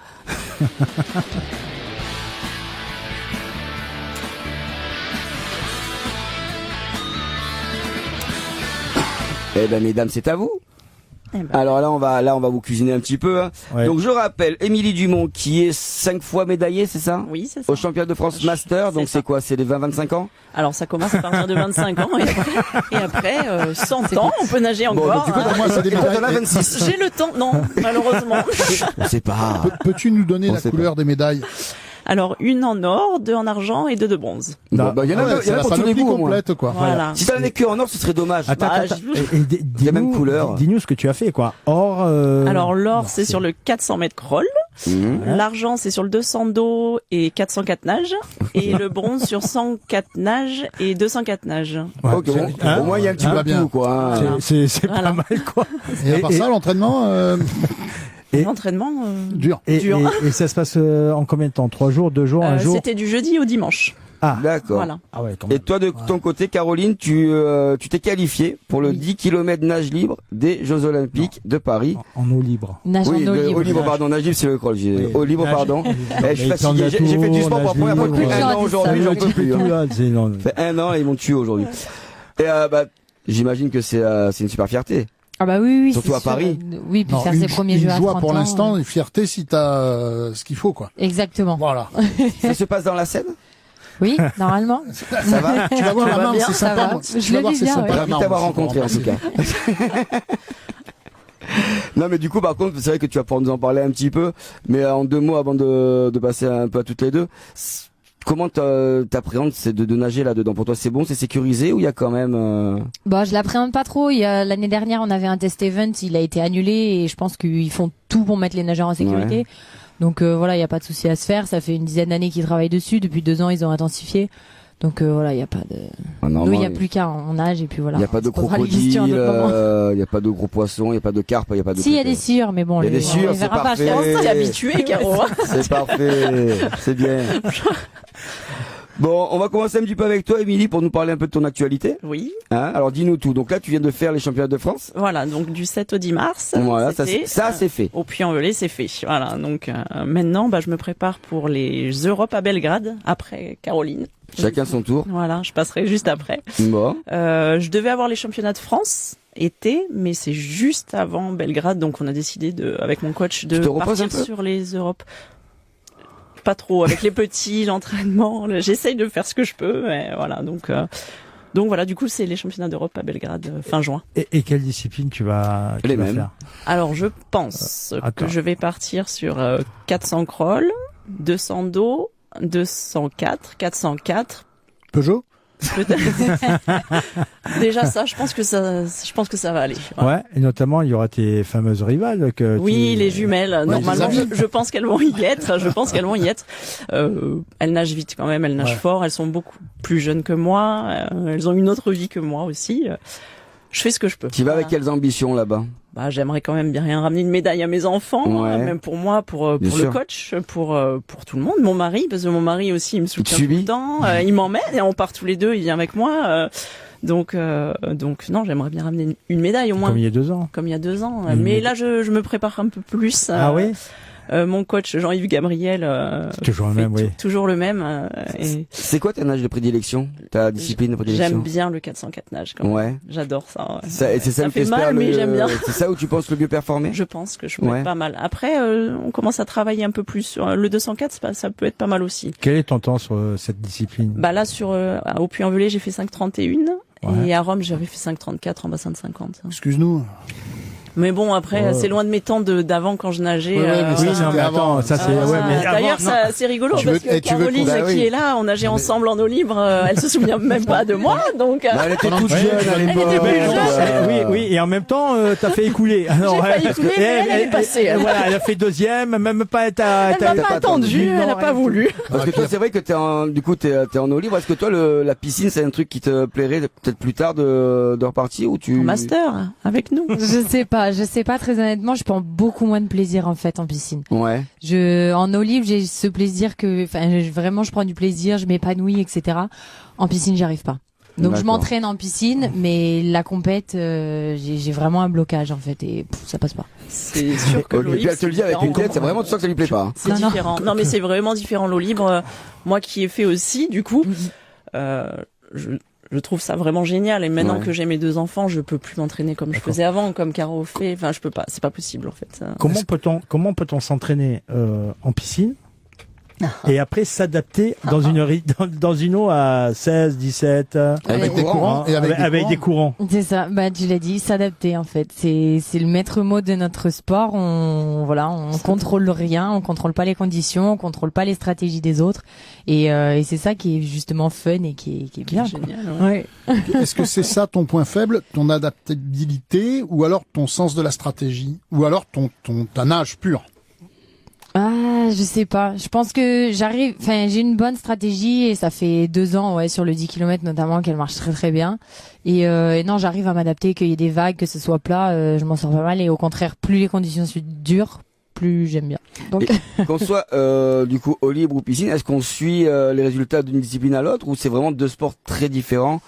[SPEAKER 2] Eh ben, mesdames, c'est à vous. Alors là, on va vous cuisiner un petit peu. Hein. Ouais. Donc je rappelle, Émilie Dumont qui est 5 fois médaillée, c'est ça?
[SPEAKER 5] Oui, c'est ça.
[SPEAKER 2] Au championnat de France Master, donc c'est quoi? C'est les 20-25 ans?
[SPEAKER 5] Alors ça commence à partir de 25 ans et après 100 ans, on peut nager encore.
[SPEAKER 2] Bon, du coup, moi, c'est des 26.
[SPEAKER 5] J'ai le temps, non, malheureusement.
[SPEAKER 2] On sait pas.
[SPEAKER 3] Peux-tu nous donner la couleur des médailles?
[SPEAKER 5] Alors, une en or, 2 en argent et 2 de bronze.
[SPEAKER 2] Il y en a, il y en a pour tous les goûts, au moins.
[SPEAKER 3] complète, quoi.
[SPEAKER 5] Voilà.
[SPEAKER 2] Si t'en avais que en or, ce serait dommage.
[SPEAKER 4] Attends,
[SPEAKER 5] Bah,
[SPEAKER 4] attends. Dis-nous,
[SPEAKER 2] même couleur.
[SPEAKER 4] Dis-nous ce que tu as fait, quoi. Or.
[SPEAKER 5] Alors, l'or,
[SPEAKER 4] non,
[SPEAKER 5] c'est sur le 400 mètres crawl. L'argent, c'est sur le 200 dos et 404 nages. Et le bronze sur 104 nages et 204 nages.
[SPEAKER 4] Ouais,
[SPEAKER 2] Ok, bon.
[SPEAKER 4] hein,
[SPEAKER 2] Au moins, il y a un petit
[SPEAKER 3] hein,
[SPEAKER 2] peu de
[SPEAKER 3] bien.
[SPEAKER 2] tout, quoi.
[SPEAKER 4] c'est
[SPEAKER 5] Voilà.
[SPEAKER 4] pas mal, quoi.
[SPEAKER 3] Et à part ça, l'entraînement,
[SPEAKER 4] Et-
[SPEAKER 5] L'entraînement,
[SPEAKER 3] dur.
[SPEAKER 5] Dur.
[SPEAKER 4] Et ça se passe en combien de temps? 3 jours, 2 jours, 1 jour?
[SPEAKER 5] c'était du jeudi au dimanche.
[SPEAKER 4] Ah,
[SPEAKER 2] D'accord.
[SPEAKER 5] Voilà.
[SPEAKER 4] ah ouais, quand même.
[SPEAKER 2] Et toi, de ton côté, Caroline, tu t'es qualifiée pour le 10 km nage libre des Jeux Olympiques de Paris.
[SPEAKER 4] En eau libre.
[SPEAKER 6] Nage
[SPEAKER 2] Oui,
[SPEAKER 6] en eau libre.
[SPEAKER 2] au libre, pardon. Nage libre, c'est le crawl.
[SPEAKER 4] Oui.
[SPEAKER 2] Au libre,
[SPEAKER 4] Nage-
[SPEAKER 2] pardon.
[SPEAKER 4] Mais
[SPEAKER 2] Je suis
[SPEAKER 4] temps
[SPEAKER 2] fatigué.
[SPEAKER 4] de
[SPEAKER 2] J'ai fait du sport pour la première fois
[SPEAKER 4] nage
[SPEAKER 2] depuis
[SPEAKER 4] libre,
[SPEAKER 2] un an aujourd'hui. J'en peux plus.
[SPEAKER 4] tout,
[SPEAKER 2] Hein.
[SPEAKER 4] là, c'est- non.
[SPEAKER 2] Ça fait un an et ils m'ont tué aujourd'hui. Et j'imagine que c'est une super fierté.
[SPEAKER 6] Ah bah oui, oui.
[SPEAKER 2] Surtout
[SPEAKER 6] c'est
[SPEAKER 2] à
[SPEAKER 6] sûr.
[SPEAKER 2] Paris.
[SPEAKER 6] Oui, puis
[SPEAKER 3] Non,
[SPEAKER 6] faire
[SPEAKER 3] une,
[SPEAKER 6] ses premiers
[SPEAKER 3] une
[SPEAKER 6] jeux à
[SPEAKER 3] joie
[SPEAKER 6] 30
[SPEAKER 3] pour
[SPEAKER 6] ans,
[SPEAKER 3] l'instant, une fierté si t'as ce qu'il faut, quoi.
[SPEAKER 6] Exactement.
[SPEAKER 3] Voilà.
[SPEAKER 2] Ça se passe dans la Seine.
[SPEAKER 6] Oui, normalement.
[SPEAKER 2] Ça va.
[SPEAKER 3] Tu vas voir la
[SPEAKER 6] va
[SPEAKER 3] main,
[SPEAKER 6] bien,
[SPEAKER 3] c'est
[SPEAKER 6] ça
[SPEAKER 3] sympa.
[SPEAKER 6] va.
[SPEAKER 3] Tu
[SPEAKER 6] Je
[SPEAKER 3] vas
[SPEAKER 6] le
[SPEAKER 3] voir,
[SPEAKER 6] vis
[SPEAKER 3] c'est
[SPEAKER 6] bien,
[SPEAKER 3] sympa.
[SPEAKER 6] ouais.
[SPEAKER 2] Ravi de
[SPEAKER 3] Non,
[SPEAKER 2] t'avoir
[SPEAKER 3] c'est
[SPEAKER 2] rencontré en tout cas. Non mais du coup par contre c'est vrai que tu vas pouvoir nous en parler un petit peu, mais en 2 mots avant de passer un peu à toutes les deux. Comment t'appréhendes c'est de nager là-dedans? Pour toi c'est bon, c'est sécurisé ou il y a quand même
[SPEAKER 6] Bah, je l'appréhende pas trop. L'année dernière, on avait un test event, il a été annulé et je pense qu'ils font tout pour mettre les nageurs en sécurité.
[SPEAKER 2] Ouais.
[SPEAKER 6] Donc voilà, il y a pas de souci à se faire. Ça fait une dizaine d'années qu'ils travaillent dessus. Depuis 2 ans, ils ont intensifié. Donc voilà, il y a pas de. Nous, il y a plus qu'à en nage et puis voilà.
[SPEAKER 2] Il n'y a pas de
[SPEAKER 6] On se posera les questions
[SPEAKER 2] crocodile,
[SPEAKER 6] à un autre moment.
[SPEAKER 2] il n'y a pas de gros poissons, il n'y a pas de carpe, il n'y a pas de.
[SPEAKER 6] Si, il y a des sciures, mais bon,
[SPEAKER 2] Il y a des
[SPEAKER 6] on
[SPEAKER 2] sciures,
[SPEAKER 6] les
[SPEAKER 2] c'est
[SPEAKER 6] verra pas, je
[SPEAKER 2] parfait.
[SPEAKER 6] pense.
[SPEAKER 5] T'es habitué, Caro.
[SPEAKER 2] C'est parfait, c'est bien. Bon, on va commencer un petit peu avec toi, Émilie, pour nous parler un peu de ton actualité.
[SPEAKER 5] Oui.
[SPEAKER 2] Hein, alors dis-nous tout. Donc là, tu viens de faire les championnats de France.
[SPEAKER 5] Voilà, donc du 7 au 10 mars.
[SPEAKER 2] Voilà,
[SPEAKER 5] c'était,
[SPEAKER 2] c'est fait.
[SPEAKER 5] Au Puy-en-Velay, c'est fait. Voilà, donc maintenant, je me prépare pour les Europes à Belgrade, après Caroline.
[SPEAKER 2] Chacun son tour.
[SPEAKER 5] Voilà, je passerai juste après.
[SPEAKER 2] Bon.
[SPEAKER 5] Je devais avoir les championnats de France été, mais c'est juste avant Belgrade, donc on a décidé avec mon coach de
[SPEAKER 2] Tu te reposes
[SPEAKER 5] partir
[SPEAKER 2] un peu
[SPEAKER 5] sur les Europes. Pas trop, avec les petits, l'entraînement, j'essaye de faire ce que je peux, mais voilà, donc voilà, du coup c'est les championnats d'Europe à Belgrade fin juin.
[SPEAKER 4] Et quelle discipline tu vas
[SPEAKER 2] Les mêmes.
[SPEAKER 4] faire?
[SPEAKER 5] Alors je pense
[SPEAKER 4] Attends.
[SPEAKER 5] que je vais partir sur 400 crawl, 200 dos, 204, 404.
[SPEAKER 3] Peugeot?
[SPEAKER 5] Peut-être. Déjà ça, je pense que ça va aller. Voilà.
[SPEAKER 4] Ouais, et notamment il y aura tes fameuses rivales que
[SPEAKER 5] Oui,
[SPEAKER 4] tu-
[SPEAKER 5] les jumelles. Normalement,
[SPEAKER 3] les amis.
[SPEAKER 5] je pense qu'elles vont y être. Je pense qu'elles vont y être. Elles nagent vite quand même. Elles nagent
[SPEAKER 4] Ouais.
[SPEAKER 5] fort. Elles sont beaucoup plus jeunes que moi. Elles ont une autre vie que moi aussi. Je fais ce que je peux.
[SPEAKER 2] Tu vas avec
[SPEAKER 5] Voilà.
[SPEAKER 2] quelles ambitions là-bas?
[SPEAKER 5] J'aimerais quand même bien ramener une médaille à mes enfants,
[SPEAKER 2] Ouais.
[SPEAKER 5] même pour moi, pour
[SPEAKER 2] Bien
[SPEAKER 5] le
[SPEAKER 2] sûr.
[SPEAKER 5] coach, pour tout le monde. Mon mari, parce que mon mari aussi, il me soutient tout
[SPEAKER 2] subit.
[SPEAKER 5] le temps. Il m'emmène et on part tous les deux. Il vient avec moi. Donc non, j'aimerais bien ramener une médaille au moins.
[SPEAKER 4] Comme il y a 2 ans.
[SPEAKER 5] Comme il y a 2 ans.
[SPEAKER 4] Une
[SPEAKER 5] Mais
[SPEAKER 4] médaille.
[SPEAKER 5] là, je me prépare un peu plus.
[SPEAKER 4] Ah oui?
[SPEAKER 5] Mon coach Jean-Yves Gabriel.
[SPEAKER 4] Toujours le
[SPEAKER 5] fait
[SPEAKER 4] même, oui.
[SPEAKER 5] Toujours le même. Et
[SPEAKER 2] C'est quoi ta nage de prédilection? Ta discipline de prédilection?
[SPEAKER 5] j'aime bien le 404 nage. Quand même.
[SPEAKER 2] Ouais.
[SPEAKER 5] J'adore ça. Ouais.
[SPEAKER 2] Et c'est ça,
[SPEAKER 5] Ça
[SPEAKER 2] où
[SPEAKER 5] fait
[SPEAKER 2] t'espères
[SPEAKER 5] mal, mais j'aime bien.
[SPEAKER 2] C'est ça où tu penses le mieux performer?
[SPEAKER 5] Je pense que je peux
[SPEAKER 2] Ouais.
[SPEAKER 5] être pas mal. Après, on commence à travailler un peu plus sur le 204. Ça peut être pas mal aussi.
[SPEAKER 4] Quel est ton temps sur cette discipline?
[SPEAKER 5] Là, au Puy-en-Velay, j'ai fait 5,31.
[SPEAKER 4] Ouais.
[SPEAKER 5] Et à Rome, j'avais fait 5,34 en bassin de 50.
[SPEAKER 3] Excuse-nous.
[SPEAKER 5] Mais bon, après,
[SPEAKER 4] Oh.
[SPEAKER 5] c'est loin de mes temps d'avant quand je nageais.
[SPEAKER 3] Ouais, mais ça,
[SPEAKER 4] Oui, non,
[SPEAKER 3] c'était
[SPEAKER 4] mais
[SPEAKER 3] avant.
[SPEAKER 4] attends, ça c'est, ouais, mais
[SPEAKER 5] D'ailleurs,
[SPEAKER 4] avant,
[SPEAKER 5] ça, c'est rigolo
[SPEAKER 3] Tu
[SPEAKER 5] parce
[SPEAKER 3] veux-
[SPEAKER 5] que
[SPEAKER 3] et tu veux
[SPEAKER 5] Caroline,
[SPEAKER 3] qu'on-
[SPEAKER 2] Bah oui.
[SPEAKER 5] qui est là, on nageait ensemble en eau libre, elle se souvient même pas de moi, donc.
[SPEAKER 2] Elle était toute
[SPEAKER 3] Ouais,
[SPEAKER 2] jeune à
[SPEAKER 3] elle était
[SPEAKER 2] l'époque.
[SPEAKER 5] plus
[SPEAKER 4] mais-
[SPEAKER 5] jeune.
[SPEAKER 4] oui, oui, et en même temps, t'as fait écouler. Alors,
[SPEAKER 5] failli couler, mais elle est passée.
[SPEAKER 4] Voilà, elle a fait deuxième, même pas,
[SPEAKER 5] Elle m'a
[SPEAKER 2] t'as
[SPEAKER 5] pas
[SPEAKER 2] pas
[SPEAKER 5] attendu, elle a pas voulu.
[SPEAKER 2] Parce que toi, c'est vrai que t'es en eau libre. Est-ce que toi, la piscine, c'est un truc qui te plairait peut-être plus tard de repartir ou tu...
[SPEAKER 5] En master, avec nous.
[SPEAKER 6] Je sais pas très honnêtement, je prends beaucoup moins de plaisir en fait en piscine.
[SPEAKER 2] Ouais.
[SPEAKER 6] En eau libre, j'ai ce plaisir vraiment je prends du plaisir, je m'épanouis, etc. En piscine, j'y arrive pas. Donc je
[SPEAKER 2] D'accord.
[SPEAKER 6] m'entraîne en piscine, mais la compète, j'ai vraiment un blocage en fait et ça passe pas.
[SPEAKER 5] C'est sûr que
[SPEAKER 2] Ok,
[SPEAKER 5] l'eau
[SPEAKER 2] puis
[SPEAKER 5] libre,
[SPEAKER 2] elle te le dit avec une tête, c'est vraiment tu sens que ça lui plaît pas. hein.
[SPEAKER 5] C'est
[SPEAKER 6] Non, non.
[SPEAKER 5] différent. Non, mais c'est vraiment différent l'eau libre. Moi qui ai fait aussi, du coup, je trouve ça vraiment génial. Et maintenant
[SPEAKER 2] Ouais.
[SPEAKER 5] que j'ai mes 2 enfants, je peux plus m'entraîner comme je faisais avant, comme Caro fait. Enfin, je peux pas. C'est pas possible en fait.
[SPEAKER 4] Comment peut-on s'entraîner en piscine Et après s'adapter dans une eau à 16, 17.
[SPEAKER 3] Avec des courants. Et
[SPEAKER 4] avec des courants.
[SPEAKER 6] C'est ça. Bah, tu l'as dit, s'adapter, en fait. C'est le maître mot de notre sport. On contrôle rien, on contrôle pas les conditions, on contrôle pas les stratégies des autres. Et c'est ça qui est justement fun et qui est bien.
[SPEAKER 5] Génial.
[SPEAKER 6] Ouais.
[SPEAKER 3] Est-ce que c'est ça ton point faible, ton adaptabilité, ou alors ton sens de la stratégie, ou alors ta nage pure?
[SPEAKER 6] Ah, je sais pas. Je pense que j'ai une bonne stratégie et ça fait 2 ans, sur le 10 km notamment, qu'elle marche très très bien. Et non, j'arrive à m'adapter, qu'il y ait des vagues, que ce soit plat, je m'en sors pas mal. Et au contraire, plus les conditions sont dures, plus j'aime bien. Donc,
[SPEAKER 2] qu'on soit du coup eau libre ou piscine, est-ce qu'on suit les résultats d'une discipline à l'autre, ou c'est vraiment 2 sports très différents?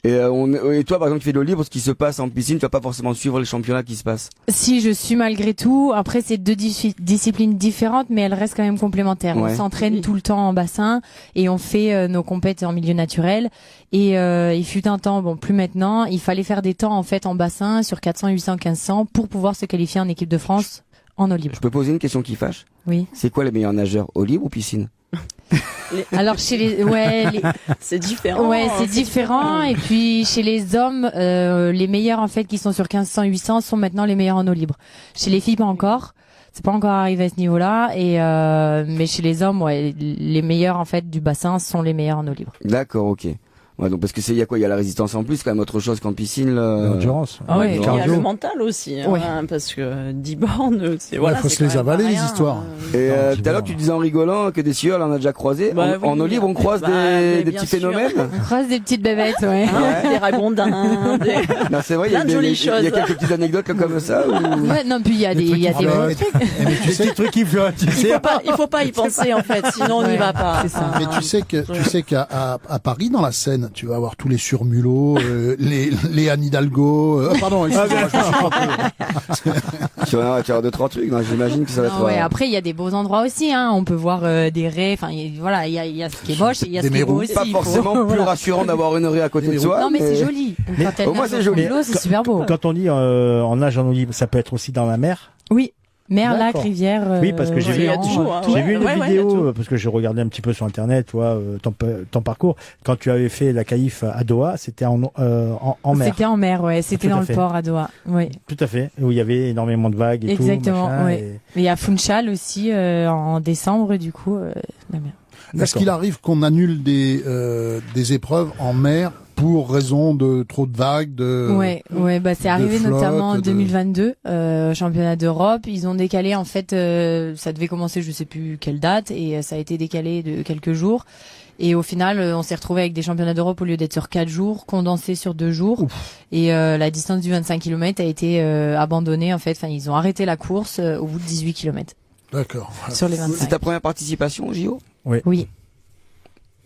[SPEAKER 2] Et toi, par exemple, tu fais de l'eau libre, ce qui se passe en piscine, tu vas pas forcément suivre les championnats qui se passent.
[SPEAKER 6] Si, je suis malgré tout. Après, c'est 2 disciplines différentes, mais elles restent quand même complémentaires.
[SPEAKER 2] Ouais.
[SPEAKER 6] On s'entraîne tout le temps en bassin et on fait nos compètes en milieu naturel. Et il fut un temps, bon, plus maintenant, il fallait faire des temps en fait en bassin sur 400, 800, 1500 pour pouvoir se qualifier en équipe de France en eau libre.
[SPEAKER 2] Je peux poser une question qui fâche?
[SPEAKER 6] Oui.
[SPEAKER 2] C'est quoi les meilleurs nageurs, eau libre ou piscine?
[SPEAKER 6] Alors chez
[SPEAKER 5] c'est différent.
[SPEAKER 6] Ouais, c'est différent. Et puis chez les hommes, les meilleurs en fait qui sont sur 1500, 800 sont maintenant les meilleurs en eau libre. Chez les filles pas encore. C'est pas encore arrivé à ce niveau-là. Et mais chez les hommes, les meilleurs en fait du bassin sont les meilleurs en eau libre.
[SPEAKER 2] D'accord, ok. Ouais, donc parce que il y a quoi? Il y a la résistance en plus, quand même autre chose qu'en piscine.
[SPEAKER 4] L'endurance.
[SPEAKER 5] Ah ouais, il y a
[SPEAKER 4] cardio.
[SPEAKER 5] le mental aussi, parce que 10 bornes, c'est voilà.
[SPEAKER 3] Faut se les avaler les histoires.
[SPEAKER 2] Et tout à l'heure, tu disais en rigolant que des sueurs, on en a déjà croisé. En eau libre, on croise des petits phénomènes.
[SPEAKER 6] On croise des petites bébêtes, ouais.
[SPEAKER 5] Des ragondins,
[SPEAKER 2] Non, c'est vrai, il y a
[SPEAKER 5] plein de jolies choses.
[SPEAKER 2] Il y a quelques petites anecdotes comme ça. Ou...
[SPEAKER 6] Ouais, non, puis il y a des bons trucs.
[SPEAKER 3] Mais tu sais,
[SPEAKER 4] trucs qui flottent, tu sais.
[SPEAKER 5] Il faut pas y penser en fait, sinon on n'y va pas.
[SPEAKER 6] C'est ça.
[SPEAKER 3] mais tu sais qu'à Paris, dans la Seine, tu vas avoir tous les surmulots, les Anne Hidalgo. Pardon, excusez-moi, je me suis trompé.
[SPEAKER 2] Tu vas avoir 2-3 trucs, non, j'imagine que ça va être...
[SPEAKER 6] Ouais, après il y a des beaux endroits aussi, hein. On peut voir des raies, enfin voilà, il y a ce qui est moche et il y a ce qui est beau aussi.
[SPEAKER 2] Pas forcément plus rassurant d'avoir une raie à côté de soi.
[SPEAKER 6] Non mais c'est joli. Quand elle
[SPEAKER 2] au moins
[SPEAKER 6] nage
[SPEAKER 2] c'est
[SPEAKER 6] dans
[SPEAKER 2] joli.
[SPEAKER 6] l'eau, c'est super beau.
[SPEAKER 4] Quand on dit en nage en eau libre, ça peut être aussi dans la mer.
[SPEAKER 6] Oui. Mer, lac,
[SPEAKER 4] D'accord.
[SPEAKER 6] rivière.
[SPEAKER 4] Oui, parce que j'ai vu,
[SPEAKER 5] il y a tout, hein.
[SPEAKER 4] j'ai vu une
[SPEAKER 5] Ouais, il y a
[SPEAKER 4] vidéo,
[SPEAKER 5] tout.
[SPEAKER 4] parce que je regardais un petit peu sur internet, toi, ton parcours. Quand tu avais fait la qualif à Doha, c'était en mer.
[SPEAKER 6] C'était en mer, ouais. C'était
[SPEAKER 4] Tout à
[SPEAKER 6] dans le
[SPEAKER 4] fait.
[SPEAKER 6] port à Doha. Oui.
[SPEAKER 4] Tout à fait. Où il y avait énormément de vagues et
[SPEAKER 6] Exactement,
[SPEAKER 4] tout. machin,
[SPEAKER 6] ouais.
[SPEAKER 4] et-
[SPEAKER 6] Mais il y a Funchal aussi en décembre, du coup. La mer.
[SPEAKER 3] Est-ce qu'il arrive qu'on annule des épreuves en mer pour raison de trop de vagues,
[SPEAKER 6] Ouais, bah c'est
[SPEAKER 3] de
[SPEAKER 6] arrivé
[SPEAKER 3] flotte,
[SPEAKER 6] notamment en
[SPEAKER 3] de-
[SPEAKER 6] 2022, championnat d'Europe. Ils ont décalé en fait, ça devait commencer, je sais plus quelle date, et ça a été décalé de quelques jours. Et au final, on s'est retrouvé avec des championnats d'Europe au lieu d'être sur 4 jours, condensés sur 2 jours. Ouf. Et la distance du 25 km a été abandonnée en fait. Enfin, ils ont arrêté la course au bout de 18 km
[SPEAKER 3] D'accord.
[SPEAKER 6] sur les 25.
[SPEAKER 2] C'est ta première participation au JO?
[SPEAKER 6] Oui.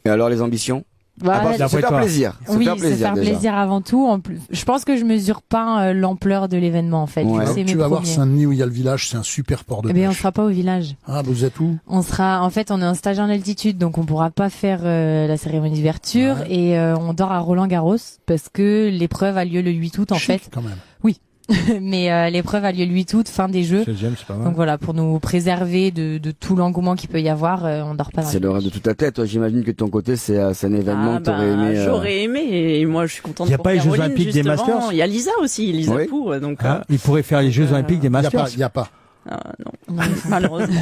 [SPEAKER 2] Et alors les ambitions?
[SPEAKER 6] Bah,
[SPEAKER 2] Se faire plaisir.
[SPEAKER 6] oui,
[SPEAKER 2] se faire plaisir,
[SPEAKER 6] se faire
[SPEAKER 2] déjà.
[SPEAKER 6] plaisir avant tout. En plus, je pense que je mesure pas l'ampleur de l'événement en fait.
[SPEAKER 2] Ouais.
[SPEAKER 6] C'est
[SPEAKER 3] Tu
[SPEAKER 6] mes
[SPEAKER 3] vas voir
[SPEAKER 6] premiers.
[SPEAKER 3] Saint-Denis où il y a le village, c'est un super port de
[SPEAKER 6] Eh bien, on
[SPEAKER 3] pêche.
[SPEAKER 6] sera pas au village.
[SPEAKER 3] Ah, vous êtes où?
[SPEAKER 6] On sera, en fait, on est en stage en altitude, donc on pourra pas faire la cérémonie d'ouverture et on dort à Roland-Garros parce que l'épreuve a lieu le 8 août en
[SPEAKER 3] Chic,
[SPEAKER 6] fait.
[SPEAKER 3] quand même.
[SPEAKER 6] Mais l'épreuve a lieu le 8 août, fin des Jeux.
[SPEAKER 4] 16e, c'est pas mal.
[SPEAKER 6] Donc voilà, pour nous préserver de tout l'engouement qu'il peut y avoir, on dort pas dans
[SPEAKER 2] C'est le rêve de toute athlète. Toi, j'imagine que de ton côté, c'est un événement que t'aurais aimé.
[SPEAKER 5] J'aurais aimé, et moi je suis contente.
[SPEAKER 4] Il y a
[SPEAKER 5] pour
[SPEAKER 4] pas les Jeux
[SPEAKER 5] Caroline,
[SPEAKER 4] Olympiques des
[SPEAKER 5] justement.
[SPEAKER 4] Masters?
[SPEAKER 5] Il y a Lisa aussi, Lisa
[SPEAKER 2] Oui.
[SPEAKER 5] Pou, donc.
[SPEAKER 4] Hein, il pourrait faire les Jeux Olympiques des
[SPEAKER 3] Il
[SPEAKER 4] Masters.
[SPEAKER 3] y a pas.
[SPEAKER 5] Non, malheureusement.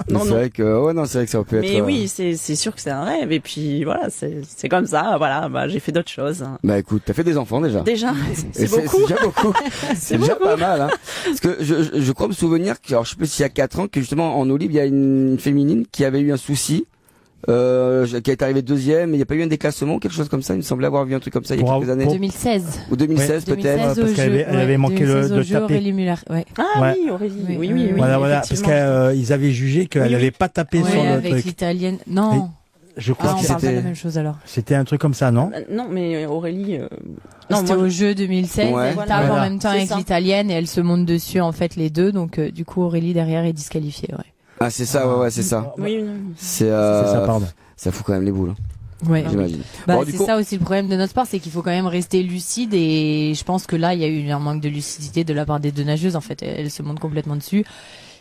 [SPEAKER 2] Mais
[SPEAKER 5] Non,
[SPEAKER 2] c'est
[SPEAKER 5] non.
[SPEAKER 2] vrai que, c'est vrai que ça peut être.
[SPEAKER 5] Mais oui, c'est sûr que c'est un rêve, et puis voilà, c'est comme ça, voilà, j'ai fait d'autres choses.
[SPEAKER 2] Bah écoute, t'as fait des enfants déjà.
[SPEAKER 5] Déjà,
[SPEAKER 2] Et
[SPEAKER 5] c'est beaucoup.
[SPEAKER 2] C'est déjà beaucoup. C'est déjà
[SPEAKER 5] beaucoup.
[SPEAKER 2] pas mal, hein. Parce que je crois me souvenir que, alors je sais plus s'il y a 4 ans, que justement en eau libre, il y a une féminine qui avait eu un souci, qui est arrivée deuxième, mais il n'y a pas eu un déclassement, quelque chose comme ça. Il me semblait avoir vu un truc comme ça il y a
[SPEAKER 4] Pour-
[SPEAKER 2] quelques années.
[SPEAKER 6] 2016.
[SPEAKER 2] Ou 2016 peut-être.
[SPEAKER 6] 2016
[SPEAKER 4] parce
[SPEAKER 6] aux
[SPEAKER 4] qu'elle
[SPEAKER 6] Jeux,
[SPEAKER 4] avait- elle avait manqué
[SPEAKER 6] 2016
[SPEAKER 4] le
[SPEAKER 6] aux Jeux,
[SPEAKER 4] taper.
[SPEAKER 6] Aurélie Muller, ouais.
[SPEAKER 5] Ah
[SPEAKER 4] Ouais.
[SPEAKER 5] oui, Aurélie,
[SPEAKER 6] Oui,
[SPEAKER 5] oui.
[SPEAKER 4] Voilà, parce
[SPEAKER 5] effectivement.
[SPEAKER 4] qu'ils avaient jugé qu'elle
[SPEAKER 5] Oui, oui.
[SPEAKER 4] n'avait pas tapé
[SPEAKER 6] Ouais,
[SPEAKER 4] sur le
[SPEAKER 6] avec
[SPEAKER 4] truc.
[SPEAKER 6] l'italienne. Non.
[SPEAKER 4] Je crois
[SPEAKER 6] Ah,
[SPEAKER 4] que
[SPEAKER 6] on parle pas de
[SPEAKER 2] c'était-
[SPEAKER 6] la même chose alors.
[SPEAKER 4] c'était un truc comme ça, non?
[SPEAKER 5] Non, mais Aurélie.
[SPEAKER 6] C'était
[SPEAKER 5] moi,
[SPEAKER 6] aux Jeux 2016,
[SPEAKER 2] Ouais.
[SPEAKER 6] elle
[SPEAKER 5] Voilà.
[SPEAKER 6] tape en
[SPEAKER 4] Voilà.
[SPEAKER 6] même temps
[SPEAKER 5] C'est
[SPEAKER 6] avec
[SPEAKER 5] ça.
[SPEAKER 6] l'italienne et elle se monte dessus en fait les deux, donc du coup Aurélie derrière est disqualifiée, ouais.
[SPEAKER 2] Ah c'est ça, ouais, c'est ça.
[SPEAKER 5] Oui, non.
[SPEAKER 2] C'est
[SPEAKER 4] C'est ça, pardon.
[SPEAKER 2] ça fout quand même les boules, hein,
[SPEAKER 6] Ouais.
[SPEAKER 2] j'imagine.
[SPEAKER 6] Bah,
[SPEAKER 2] Bon, du
[SPEAKER 6] c'est
[SPEAKER 2] coup-
[SPEAKER 6] ça aussi le problème de notre sport, c'est qu'il faut quand même rester lucide et je pense que là il y a eu un manque de lucidité de la part des deux nageuses en fait, elles se montent complètement dessus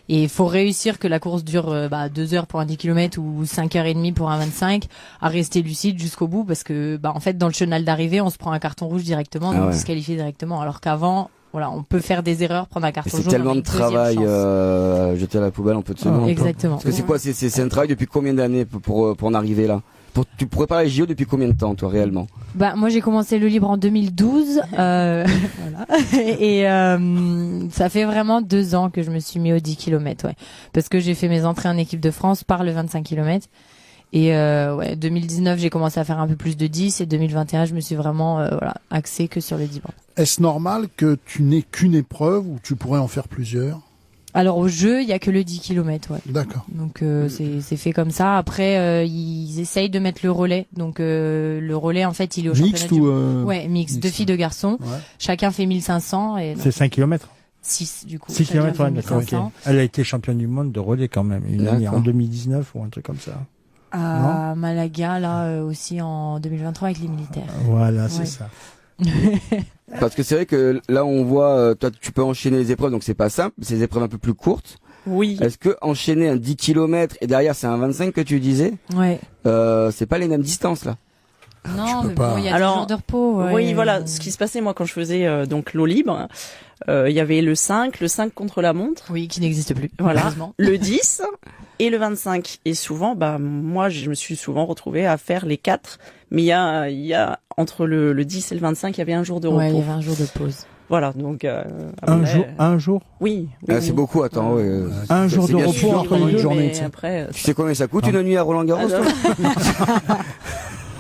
[SPEAKER 6] Et il faut réussir que la course dure 2 heures pour un 10 km ou 5h30 pour un 25, à rester lucide jusqu'au bout, parce que en fait dans le chenal d'arrivée on se prend un carton rouge directement, donc on se qualifie directement, alors qu'avant voilà, on peut faire des erreurs, prendre un carton jaune.
[SPEAKER 2] C'est tellement de travail jeter à la poubelle en peu de secondes.
[SPEAKER 6] Exactement.
[SPEAKER 2] Parce que c'est quoi, c'est un travail depuis combien d'années pour en arriver là? Tu prépares les JO depuis combien de temps, toi, réellement?
[SPEAKER 6] Moi, j'ai commencé le libre en 2012, voilà. Et ça fait vraiment 2 ans que je me suis mis au 10 km, ouais. Parce que j'ai fait mes entrées en équipe de France par le 25 km. Et 2019, j'ai commencé à faire un peu plus de 10, et 2021, je me suis vraiment axée que sur le 10 bornes.
[SPEAKER 3] Est-ce normal que tu n'aies qu'une épreuve ou tu pourrais en faire plusieurs?
[SPEAKER 6] Alors au jeu, il y a que le 10 km, ouais.
[SPEAKER 3] D'accord.
[SPEAKER 6] Donc c'est fait comme ça. Après ils essayent de mettre le relais. Donc le relais en fait, il est au
[SPEAKER 3] mixte
[SPEAKER 6] championnat ouais, mixte, 2 filles 2 garçons. Ouais. Chacun fait 1500 et
[SPEAKER 4] c'est 5 km.
[SPEAKER 6] 6 du coup.
[SPEAKER 4] 6 km, ouais, d'accord, OK. Elle a été championne du monde de relais quand même, une année en 2019 ou un truc comme ça.
[SPEAKER 6] À Malaga là aussi en 2023 avec les militaires.
[SPEAKER 4] Voilà, c'est ça.
[SPEAKER 2] Parce que c'est vrai que là on voit, toi tu peux enchaîner les épreuves, donc c'est pas simple, c'est des épreuves un peu plus courtes.
[SPEAKER 5] Oui.
[SPEAKER 2] Est-ce que enchaîner un 10 km et derrière c'est un 25 que tu disais, c'est pas les mêmes distances là?
[SPEAKER 6] Non, mais bon, il y a des jours de repos. Ouais.
[SPEAKER 5] Oui, voilà, ce qui se passait moi quand je faisais donc l'eau libre, il y avait le 5 contre la montre.
[SPEAKER 6] Oui, qui n'existe plus.
[SPEAKER 5] Voilà. Le 10 et le 25. Et souvent, moi, je me suis souvent retrouvée à faire les 4. Mais il y a entre le 10 et le 25, il y avait un jour de repos.
[SPEAKER 6] Ouais, il y avait un jour de pause.
[SPEAKER 5] Voilà, donc
[SPEAKER 4] un jour.
[SPEAKER 5] Oui.
[SPEAKER 2] C'est beaucoup. Attends,
[SPEAKER 4] un jour de repos entre une journée.
[SPEAKER 5] Après,
[SPEAKER 2] tu sais combien ça coûte une nuit à Roland-Garros?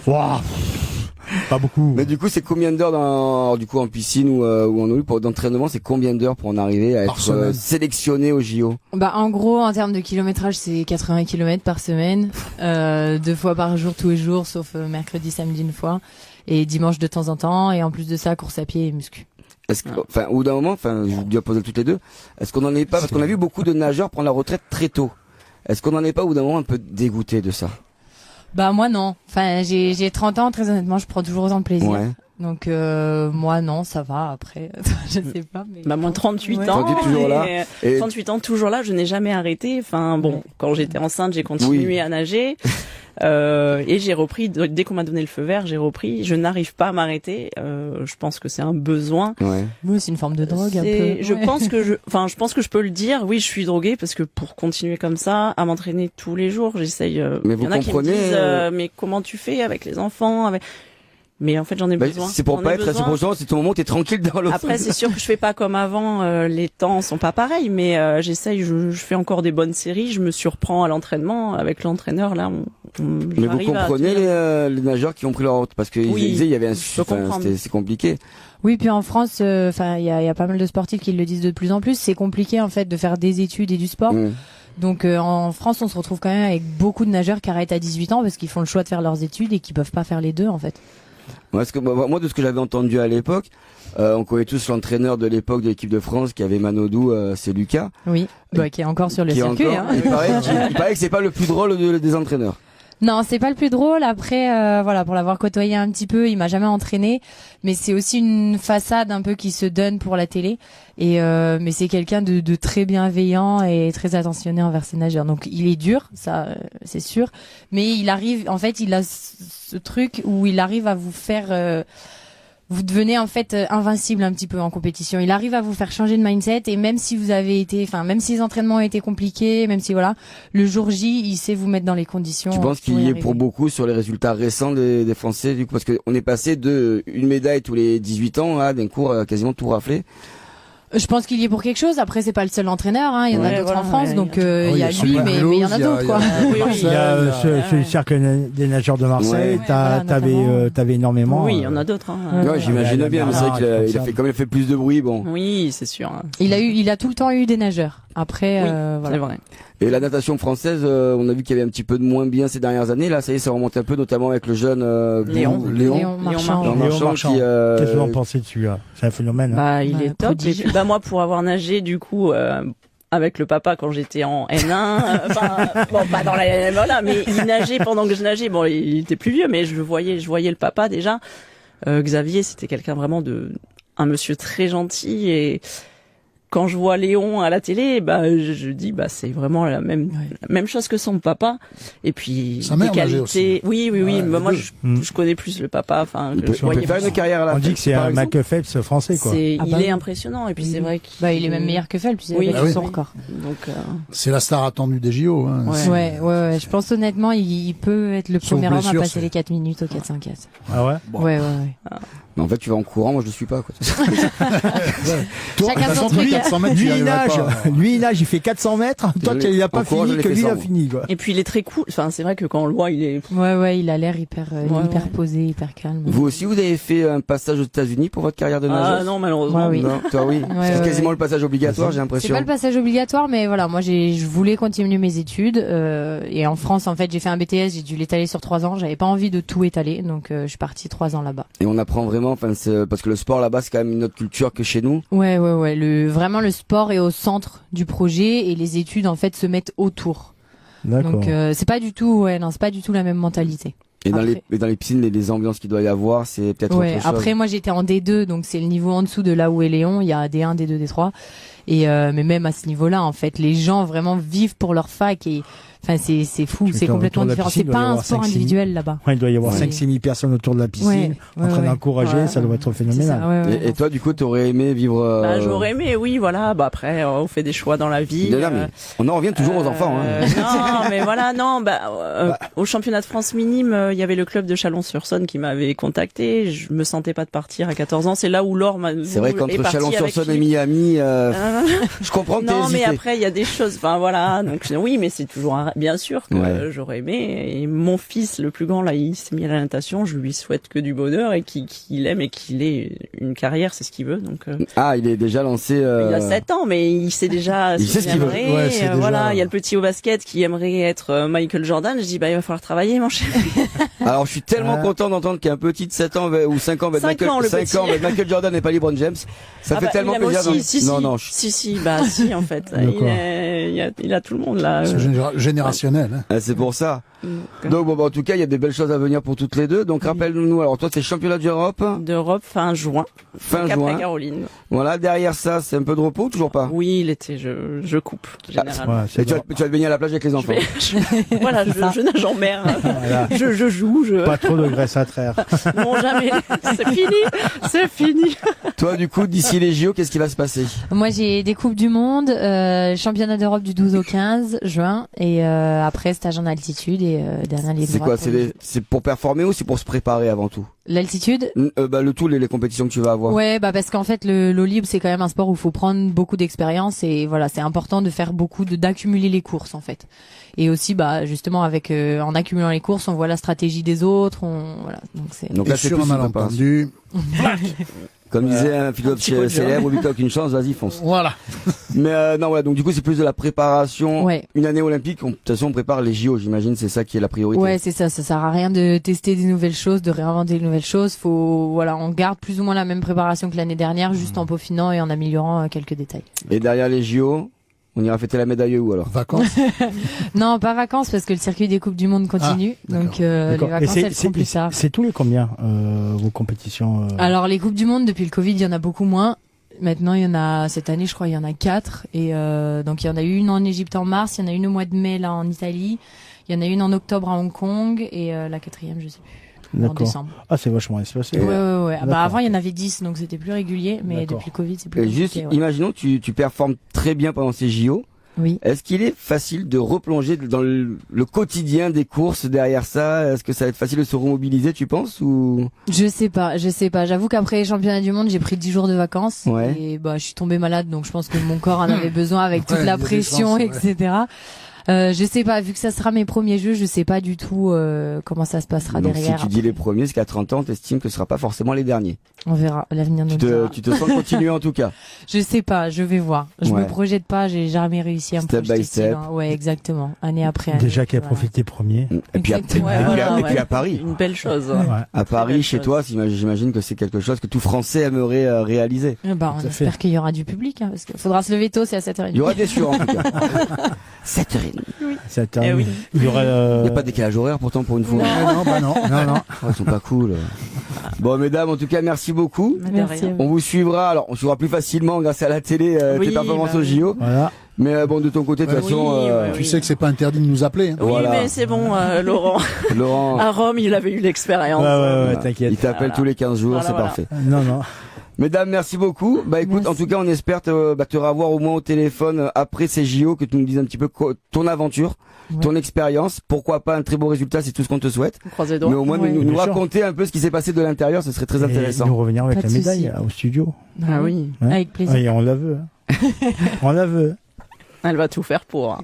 [SPEAKER 4] Waouh. Pas beaucoup.
[SPEAKER 2] Mais du coup, c'est combien d'heures en piscine ou en eau d'entraînement? C'est combien d'heures pour en arriver à être sélectionné au JO?
[SPEAKER 6] En gros, en termes de kilométrage, c'est 80 km par semaine, 2 fois par jour, tous les jours, sauf mercredi, samedi une fois, et dimanche de temps en temps, et en plus de ça, course à pied et muscu.
[SPEAKER 2] Est-ce que, au bout d'un moment, je vous dois poser toutes les deux, est-ce qu'on en est pas, parce qu'on a vu beaucoup de nageurs prendre la retraite très tôt. Est-ce qu'on en est pas au bout d'un moment un peu dégoûté de ça?
[SPEAKER 6] Moi non. J'ai 30 ans, très honnêtement, je prends toujours autant de plaisir. Ouais. Donc moi non, ça va après. Je sais pas. Mais
[SPEAKER 5] moi 38 ans. 38 ans toujours là. Je n'ai jamais arrêté. Quand j'étais enceinte, j'ai continué à nager. Et j'ai repris dès qu'on m'a donné le feu vert, j'ai repris. Je n'arrive pas à m'arrêter. Je pense que c'est un besoin.
[SPEAKER 6] Ouais. Oui, c'est une forme de drogue un peu.
[SPEAKER 5] Je pense que je peux le dire. Oui, je suis droguée parce que pour continuer comme ça, à m'entraîner tous les jours, j'essaye.
[SPEAKER 2] Mais vous comprenez.
[SPEAKER 5] Qui me disent, mais comment tu fais avec les enfants, Mais en fait, j'en ai besoin.
[SPEAKER 2] C'est pour pas être assez proche, c'est ton moment où t'es tranquille dans l'eau.
[SPEAKER 5] Après, c'est sûr que je fais pas comme avant, les temps sont pas pareils, mais j'essaye, je fais encore des bonnes séries, je me surprends à l'entraînement avec l'entraîneur là.
[SPEAKER 2] Mais vous comprenez les nageurs qui ont pris leur route parce qu'ils disaient il y avait c'est compliqué.
[SPEAKER 6] Oui, puis en France, il y a pas mal de sportifs qui le disent de plus en plus. C'est compliqué en fait de faire des études et du sport. Donc en France, on se retrouve quand même avec beaucoup de nageurs qui arrêtent à 18 ans parce qu'ils font le choix de faire leurs études et qui peuvent pas faire les deux en fait.
[SPEAKER 2] Moi, de ce que j'avais entendu à l'époque, on connaît tous l'entraîneur de l'époque de l'équipe de France qui avait Manodou, c'est Lucas.
[SPEAKER 6] Oui, qui est encore sur le circuit.
[SPEAKER 2] Il paraît que c'est pas le plus drôle des entraîneurs.
[SPEAKER 6] Non, c'est pas le plus drôle. Après, pour l'avoir côtoyé un petit peu, il m'a jamais entraîné, mais c'est aussi une façade un peu qui se donne pour la télé. Et mais c'est quelqu'un de très bienveillant et très attentionné envers ses nageurs. Donc il est dur, ça c'est sûr, mais il arrive. En fait, il a ce truc où il arrive à vous faire. Vous devenez en fait invincible un petit peu en compétition. Il arrive à vous faire changer de mindset et même si même si les entraînements ont été compliqués, même si le jour J, il sait vous mettre dans les conditions.
[SPEAKER 2] Tu penses qu'il y est pour beaucoup sur les résultats récents des Français du coup parce qu'on est passé de une médaille tous les 18 ans à d'un coup quasiment tout rafler.
[SPEAKER 6] Je pense qu'il y est pour quelque chose. Après, c'est pas le seul entraîneur. Il y en a d'autres en France. Donc, il y a lui, mais il y en a d'autres, quoi.
[SPEAKER 4] Il y a le cercle des nageurs de Marseille. T'avais énormément.
[SPEAKER 5] Oui, il y en a d'autres.
[SPEAKER 2] Ouais, j'imagine bien. Mais c'est vrai qu'il a fait quand même plus de bruit. Bon.
[SPEAKER 5] Oui, c'est sûr.
[SPEAKER 6] Il a tout le temps eu des nageurs. Après,
[SPEAKER 5] c'est vrai.
[SPEAKER 2] Et la natation française, on a vu qu'il y avait un petit peu de moins bien ces dernières années. Là, ça y est, ça remonte un peu, notamment avec le jeune
[SPEAKER 6] Léon Marchand.
[SPEAKER 4] Qu'est-ce que vous en pensez dessus? C'est un phénomène.
[SPEAKER 5] Il est top. Et puis, moi, pour avoir nagé, du coup, avec le papa quand j'étais en N1, pas dans la voilà, mais il nageait pendant que je nageais. Bon, il était plus vieux, mais je voyais le papa déjà. Xavier, c'était quelqu'un vraiment un monsieur très gentil et quand je vois Léon à la télé, je dis c'est vraiment la même chose que son papa. Et puis
[SPEAKER 3] sa mère nageait aussi.
[SPEAKER 5] Oui.
[SPEAKER 3] Ouais,
[SPEAKER 5] mais moi je connais plus le papa. Enfin,
[SPEAKER 2] il peut faire une carrière à la
[SPEAKER 4] On dit que c'est un Michael Phelps français, quoi.
[SPEAKER 5] Il est impressionnant. Et puis c'est vrai qu'il
[SPEAKER 6] il est même meilleur que Phelps. Il a son record.
[SPEAKER 5] Donc
[SPEAKER 3] c'est la star attendue des JO. Hein.
[SPEAKER 6] Ouais. Je pense honnêtement, il peut être le premier homme à passer les 4 minutes au 4-5-4.
[SPEAKER 4] Ah ouais?
[SPEAKER 3] Bon.
[SPEAKER 6] Ouais.
[SPEAKER 2] Mais en fait, tu vas en courant, moi je le suis pas, quoi.
[SPEAKER 6] Chacun son truc.
[SPEAKER 3] 400 mètres,
[SPEAKER 4] Lui, il nage, il fait 400 mètres. Toi, il a pas fini, que lui, il a fini, quoi.
[SPEAKER 5] Et puis, il est très cool. Enfin, c'est vrai que quand on le voit, il est...
[SPEAKER 6] Ouais, il a l'air hyper posé, hyper calme.
[SPEAKER 2] Vous aussi, vous avez fait un passage aux États-Unis pour votre carrière de nageuse?
[SPEAKER 5] Ah non, malheureusement.
[SPEAKER 6] Oui.
[SPEAKER 2] Non, toi, oui. C'est quasiment le passage obligatoire, j'ai l'impression.
[SPEAKER 6] C'est pas le passage obligatoire, mais voilà, moi, je voulais continuer mes études, et en France, en fait, j'ai fait un BTS, j'ai dû l'étaler sur 3 ans. J'avais pas envie de tout étaler, donc, je suis partie 3 ans là-bas.
[SPEAKER 2] Et on apprend vraiment, parce que le sport là-bas, c'est quand même une autre culture que chez nous.
[SPEAKER 6] Ouais. Vraiment, le sport est au centre du projet et les études, en fait, se mettent autour.
[SPEAKER 4] D'accord.
[SPEAKER 6] Donc, c'est pas du tout la même mentalité.
[SPEAKER 2] Et dans les piscines, les ambiances qu'il doit y avoir, c'est peut-être autre chose.
[SPEAKER 6] Après, moi, j'étais en D2, donc c'est le niveau en dessous de là où est Léon. Il y a D1, D2, D3. Et, mais même à ce niveau-là, en fait, les gens vraiment vivent pour leur fac et, enfin, c'est fou, c'est complètement différent. C'est pas un sport individuel là-bas.
[SPEAKER 4] Ouais, il doit y avoir 5-6 000 personnes autour de la piscine, en train d'encourager, ça doit être phénoménal.
[SPEAKER 2] Et toi, du coup, t'aurais aimé vivre,
[SPEAKER 5] j'aurais aimé, oui, voilà. Après, on fait des choix dans la vie.
[SPEAKER 2] Mais on en revient toujours aux enfants, hein.
[SPEAKER 5] Non, mais voilà, au championnat de France minime, il y avait le club de Chalon-sur-Saône qui m'avait contacté. Je me sentais pas de partir à 14 ans. C'est là où Laure m'a...
[SPEAKER 2] C'est vrai qu'entre Chalon-sur-Saône et Miami, je comprends que t'aies hésité.
[SPEAKER 5] Non, mais après, il y a des choses, enfin voilà. Donc, oui, mais c'est toujours bien sûr que j'aurais aimé. Et mon fils, le plus grand, là, il s'est mis à la natation. Je lui souhaite que du bonheur et qu'il aime et qu'il ait une carrière, c'est ce qu'il veut. Donc,
[SPEAKER 2] il est déjà lancé,
[SPEAKER 5] il a 7 ans, mais il sait déjà
[SPEAKER 2] ce qu'il veut.
[SPEAKER 5] Voilà, il y a le petit au basket qui aimerait être Michael Jordan. Je dis, il va falloir travailler, mon chéri.
[SPEAKER 2] Alors, je suis tellement content d'entendre qu'il y a un petit de 7 ans ou 5 ans, Michael Jordan et pas LeBron James. Ça fait tellement plaisir. Si, en fait. Il a tout le monde, là.
[SPEAKER 3] C'est générationnel, hein.
[SPEAKER 2] C'est pour ça. Donc, en tout cas, il y a des belles choses à venir pour toutes les deux. Donc, rappelle-nous, alors, toi, c'est championnat d'Europe?
[SPEAKER 5] D'Europe, fin juin.
[SPEAKER 2] Juin.
[SPEAKER 5] Caroline.
[SPEAKER 2] Voilà, derrière ça, c'est un peu de repos, toujours pas?
[SPEAKER 5] Oui, l'été, je coupe, généralement.
[SPEAKER 2] Et tu vas te baigner à la plage avec les enfants?
[SPEAKER 5] Voilà, je nage en mer. Voilà. Je joue,
[SPEAKER 4] Pas trop de graisse à traire.
[SPEAKER 5] Non, jamais. C'est fini.
[SPEAKER 2] Toi, du coup, d'ici les JO, qu'est-ce qui va se passer?
[SPEAKER 6] Moi, j'ai des coupes du monde, championnat d'Europe du 12 au 15 juin, et après, stage en altitude et dernière ligne droite.
[SPEAKER 2] C'est quoi? C'est pour performer ou c'est pour se préparer avant tout?
[SPEAKER 6] L'altitude?
[SPEAKER 2] Le tout, les compétitions que tu vas avoir.
[SPEAKER 6] Ouais, parce qu'en fait, l'eau libre, c'est quand même un sport où il faut prendre beaucoup d'expérience et voilà, c'est important de faire d'accumuler les courses, en fait. Et aussi, justement, en accumulant les courses, on voit la stratégie des autres,
[SPEAKER 2] Donc là, c'est
[SPEAKER 3] sur un malentendu.
[SPEAKER 2] Comme disait un philosophe célèbre, lui t'as aucune chance, vas-y, fonce.
[SPEAKER 3] Voilà.
[SPEAKER 2] Mais donc du coup, c'est plus de la préparation.
[SPEAKER 6] Ouais.
[SPEAKER 2] Une année olympique, de toute façon, on prépare les JO, j'imagine, c'est ça qui est la priorité.
[SPEAKER 6] Ouais, c'est ça. Ça sert à rien de tester des nouvelles choses, de réinventer de nouvelles choses. On garde plus ou moins la même préparation que l'année dernière, juste en peaufinant et en améliorant quelques détails.
[SPEAKER 2] Et derrière les JO, on ira fêter la médaille où alors?
[SPEAKER 3] Vacances?
[SPEAKER 6] Non, pas vacances parce que le circuit des Coupes du Monde continue. Donc les vacances, elles seront plus tard.
[SPEAKER 4] C'est tous les combien vos compétitions
[SPEAKER 6] Alors les Coupes du Monde, depuis le Covid, il y en a beaucoup moins. Maintenant, il y en a cette année, je crois, il y en a 4. Et donc il y en a eu une en Égypte en mars, il y en a une au mois de mai là en Italie, il y en a une en octobre à Hong Kong et la 4e, je sais plus. En décembre.
[SPEAKER 4] Ah, c'est vachement espacé.
[SPEAKER 6] Ouais. Avant, il y en avait 10, donc c'était plus régulier, mais depuis le Covid, c'est plus compliqué.
[SPEAKER 2] Juste, imaginons, tu performes très bien pendant ces JO.
[SPEAKER 6] Oui.
[SPEAKER 2] Est-ce qu'il est facile de replonger dans le quotidien des courses derrière ça? Est-ce que ça va être facile de se remobiliser, tu penses, ou?
[SPEAKER 6] Je sais pas. J'avoue qu'après les championnats du monde, j'ai pris 10 jours de vacances.
[SPEAKER 2] Ouais.
[SPEAKER 6] Et je suis tombée malade, donc je pense que mon corps en avait besoin avec toute la pression, etc. Je sais pas, vu que ça sera mes premiers jeux, je sais pas du tout comment ça se passera
[SPEAKER 2] donc
[SPEAKER 6] derrière.
[SPEAKER 2] Si tu dis les premiers, c'est qu'à 30 ans, t'estimes que ce sera pas forcément les derniers.
[SPEAKER 6] On verra, l'avenir nous dira.
[SPEAKER 2] Tu te sens continuer en tout cas.
[SPEAKER 6] Je sais pas, je vais voir. Je me projette pas, j'ai jamais réussi à me projeter.
[SPEAKER 2] Step by step.
[SPEAKER 6] Ouais, exactement. Année après année.
[SPEAKER 4] Déjà qu'elle profite des premiers.
[SPEAKER 2] Et puis à Paris.
[SPEAKER 5] Une belle chose.
[SPEAKER 2] Ouais. À Paris, chez toi, j'imagine que c'est quelque chose que tout Français aimerait réaliser.
[SPEAKER 6] On espère qu'il y aura du public, parce qu'il faudra se lever tôt, c'est à 7h30.
[SPEAKER 2] Il y aura des sûrs en tout cas. 7h30.
[SPEAKER 5] Oui.
[SPEAKER 4] 7h30.
[SPEAKER 5] Oui.
[SPEAKER 4] Il y aura.
[SPEAKER 2] Il n'y a pas de décalage horaire pourtant pour une fois.
[SPEAKER 3] Non.
[SPEAKER 2] Ils sont pas cool. Bon, mesdames, en tout cas, merci beaucoup.
[SPEAKER 6] Merci.
[SPEAKER 2] On vous suivra. Alors, on suivra plus facilement grâce à la télé tes performances au JO.
[SPEAKER 4] Voilà.
[SPEAKER 2] Mais bon, de ton côté, de toute façon,
[SPEAKER 3] tu sais que c'est pas interdit de nous appeler. Hein.
[SPEAKER 5] Oui,
[SPEAKER 2] voilà.
[SPEAKER 5] mais c'est bon, Laurent.
[SPEAKER 2] Laurent.
[SPEAKER 5] À Rome, il avait eu l'expérience.
[SPEAKER 4] Ouais, t'inquiète.
[SPEAKER 2] Il t'appelle tous les 15 jours, c'est parfait.
[SPEAKER 4] Non.
[SPEAKER 2] Mesdames, merci beaucoup. Bah écoute, en tout cas, on espère te revoir au moins au téléphone après ces JO, que tu nous dises un petit peu ton aventure, ton expérience. Pourquoi pas un très beau résultat, c'est tout ce qu'on te souhaite.
[SPEAKER 5] Croisez les doigts.
[SPEAKER 2] Mais au moins nous raconter un peu ce qui s'est passé de l'intérieur, ce serait très intéressant.
[SPEAKER 4] Et nous revenir avec
[SPEAKER 6] Pas
[SPEAKER 4] la
[SPEAKER 6] de
[SPEAKER 4] médaille
[SPEAKER 6] souci.
[SPEAKER 4] au studio.
[SPEAKER 5] Ah oui.
[SPEAKER 4] Hein
[SPEAKER 6] Avec plaisir.
[SPEAKER 4] Oui, on la veut. On la veut.
[SPEAKER 5] Elle va tout faire pour.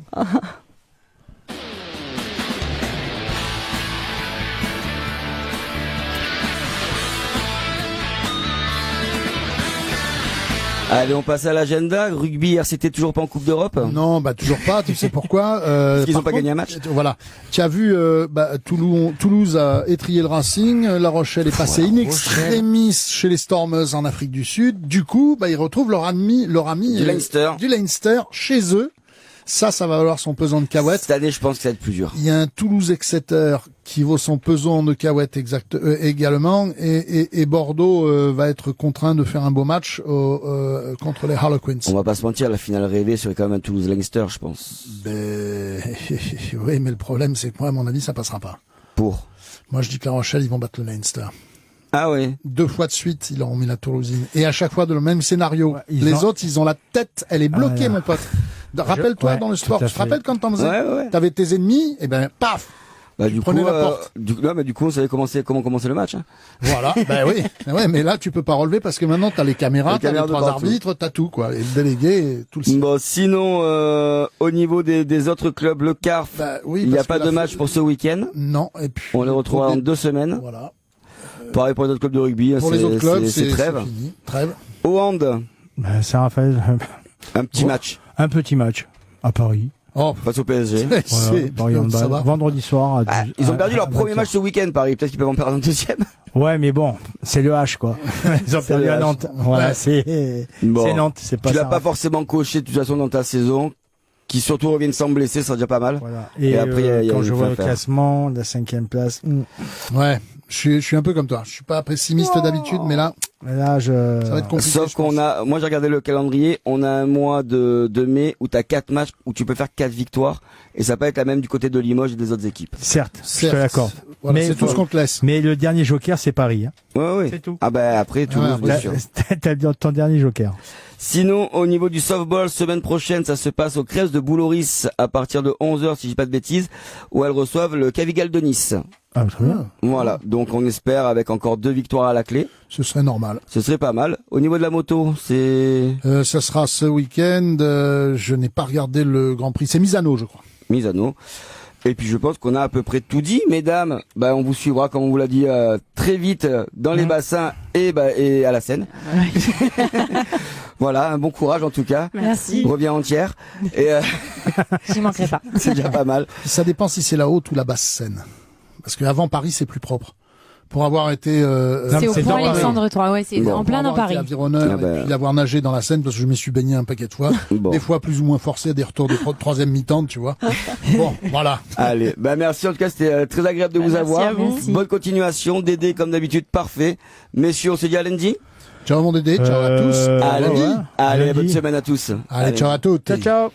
[SPEAKER 2] Allez, on passe à l'agenda. Rugby, RCT toujours pas en Coupe d'Europe?
[SPEAKER 3] Non, toujours pas. Tu sais pourquoi?
[SPEAKER 2] Parce qu'ils
[SPEAKER 3] par
[SPEAKER 2] ont pas
[SPEAKER 3] contre,
[SPEAKER 2] gagné un match.
[SPEAKER 3] Voilà. Tu as vu, Toulouse a étrillé le Racing. La Rochelle est passée in extremis chez les Stormers en Afrique du Sud. Du coup, ils retrouvent leur ami
[SPEAKER 2] Du Leinster.
[SPEAKER 3] Du Leinster chez eux. Ça va valoir son pesant de cacahuètes.
[SPEAKER 2] Cette année, je pense que ça va être plus dur.
[SPEAKER 3] Il y a un Toulouse-Exeter qui vaut son pesant de cacahuètes également, et Bordeaux va être contraint de faire un beau match contre les Harlequins.
[SPEAKER 2] On va pas se mentir, la finale rêvée serait quand même un Toulouse-Leinster, je pense.
[SPEAKER 3] Oui, mais le problème, c'est que moi, à mon avis, ça passera pas. Moi, je dis que la Rochelle, ils vont battre le Leinster.
[SPEAKER 2] Ah oui.
[SPEAKER 3] 2 fois de suite, ils leur ont mis la Toulousine. Et à chaque fois, de le même scénario.
[SPEAKER 4] Ouais,
[SPEAKER 3] les autres, ils ont la tête, elle est bloquée, mon pote. Rappelle-toi, dans le sport,
[SPEAKER 4] tout à
[SPEAKER 3] tu te
[SPEAKER 4] fait.
[SPEAKER 3] rappelles quand
[SPEAKER 2] Ouais.
[SPEAKER 3] t'avais tes ennemis, et paf!
[SPEAKER 2] Du coup,
[SPEAKER 3] prenais la porte.
[SPEAKER 2] du coup, on savait comment commencer le match. Hein.
[SPEAKER 3] Voilà, oui. Ouais, mais là, tu peux pas relever parce que maintenant, t'as les caméras, t'as les 3 arbitres, t'as tout, quoi. Et le délégué, tout le
[SPEAKER 2] Bon, sinon, au niveau des autres clubs, le CARF, il n'y a pas de match pour ce week-end.
[SPEAKER 3] Non, et puis.
[SPEAKER 2] On les retrouvera en 2 semaines.
[SPEAKER 3] Voilà.
[SPEAKER 2] Pareil pour les autres clubs de rugby.
[SPEAKER 3] Pour les autres clubs,
[SPEAKER 2] c'est trêve.
[SPEAKER 3] fini. Trêve.
[SPEAKER 2] Au hand,
[SPEAKER 4] Saint-Raphaël.
[SPEAKER 2] un petit match
[SPEAKER 4] Un petit match à Paris.
[SPEAKER 3] Oh,
[SPEAKER 2] face au PSG.
[SPEAKER 3] c'est,
[SPEAKER 4] Paris Handball.
[SPEAKER 3] ça va.
[SPEAKER 4] Vendredi soir.
[SPEAKER 2] Ils ont perdu leur premier match ce week-end, Paris. Peut-être qu'ils peuvent en perdre un deuxième.
[SPEAKER 4] Ouais, mais bon, c'est le H, quoi. Ils ont perdu
[SPEAKER 2] le
[SPEAKER 4] à
[SPEAKER 2] H.
[SPEAKER 4] Nantes. Voilà,
[SPEAKER 3] Ouais.
[SPEAKER 4] c'est Nantes, c'est pas
[SPEAKER 2] Tu l'as
[SPEAKER 4] ça.
[SPEAKER 2] pas forcément coché de toute façon dans ta saison. Qui surtout reviennent sans blesser, ça sera déjà pas mal.
[SPEAKER 4] Voilà.
[SPEAKER 2] Et après, il y a
[SPEAKER 4] quand
[SPEAKER 2] une
[SPEAKER 4] je
[SPEAKER 2] fin
[SPEAKER 4] vois
[SPEAKER 2] à
[SPEAKER 4] le
[SPEAKER 2] faire.
[SPEAKER 4] classement, la 5e place,
[SPEAKER 3] Ouais. Je suis un peu comme toi. Je suis pas pessimiste d'habitude, mais là,
[SPEAKER 4] là,
[SPEAKER 3] ça va être compliqué.
[SPEAKER 2] Sauf
[SPEAKER 3] je
[SPEAKER 2] qu'on
[SPEAKER 3] pense.
[SPEAKER 2] moi j'ai regardé le calendrier, on a un mois de mai où t'as 4 matchs où tu peux faire 4 victoires et ça peut être la même du côté de Limoges et des autres équipes.
[SPEAKER 4] certes, je suis
[SPEAKER 3] Certes.
[SPEAKER 4] d'accord.
[SPEAKER 3] Voilà,
[SPEAKER 4] Mais
[SPEAKER 3] c'est tout ce qu'on te laisse.
[SPEAKER 4] Mais le dernier joker, c'est Paris. Hein.
[SPEAKER 2] Ouais.
[SPEAKER 4] C'est tout.
[SPEAKER 2] Ah après Toulouse,
[SPEAKER 3] Ouais,
[SPEAKER 2] bien sûr.
[SPEAKER 4] T'as ton dernier joker.
[SPEAKER 2] Sinon, au niveau du softball, semaine prochaine, ça se passe au Crest de Bouloris à partir de 11h, si je dis pas de bêtises, où elles reçoivent le Cavigal de Nice.
[SPEAKER 4] Ah, très bien.
[SPEAKER 2] Voilà. Donc, on espère avec encore 2 victoires à la clé.
[SPEAKER 3] Ce serait normal.
[SPEAKER 2] Ce serait pas mal. Au niveau de la moto, c'est
[SPEAKER 3] Ça sera ce week-end. Je n'ai pas regardé le Grand Prix. C'est Misano, je crois.
[SPEAKER 2] Misano. Et puis je pense qu'on a à peu près tout dit, mesdames. On vous suivra, comme on vous l'a dit, très vite dans les bassins et à la Seine. Voilà, un bon courage en tout cas.
[SPEAKER 6] Merci.
[SPEAKER 2] Reviens entière. Et
[SPEAKER 6] J'y manquerai pas.
[SPEAKER 2] c'est déjà pas mal.
[SPEAKER 3] Ça dépend si c'est la haute ou la basse Seine. Parce qu'avant Paris, c'est plus propre. Pour avoir été...
[SPEAKER 6] C'est au
[SPEAKER 4] c'est
[SPEAKER 6] pont
[SPEAKER 4] dans
[SPEAKER 6] Alexandre III, ouais, c'est
[SPEAKER 2] Bon.
[SPEAKER 6] en plein dans
[SPEAKER 3] avoir été
[SPEAKER 6] Paris.
[SPEAKER 3] à Vironneur
[SPEAKER 2] Ah
[SPEAKER 3] et puis avoir nagé dans la Seine, parce que je m'y suis baigné un paquet de fois.
[SPEAKER 2] Bon.
[SPEAKER 3] Des fois plus ou moins forcé à des retours de troisième mi-temps, tu vois. Bon, voilà.
[SPEAKER 2] Allez, merci en tout cas, c'était très agréable de vous
[SPEAKER 5] Merci
[SPEAKER 2] avoir.
[SPEAKER 5] à vous.
[SPEAKER 6] Merci.
[SPEAKER 2] Bonne continuation, Dédé comme d'habitude, parfait. Messieurs, on se dit à lundi.
[SPEAKER 3] Ciao mon Dédé, ciao à tous.
[SPEAKER 2] À lundi.
[SPEAKER 4] ouais.
[SPEAKER 2] Allez,
[SPEAKER 4] Lundi.
[SPEAKER 2] bonne semaine à tous.
[SPEAKER 3] Allez, ciao à toutes.
[SPEAKER 4] Ciao, ciao.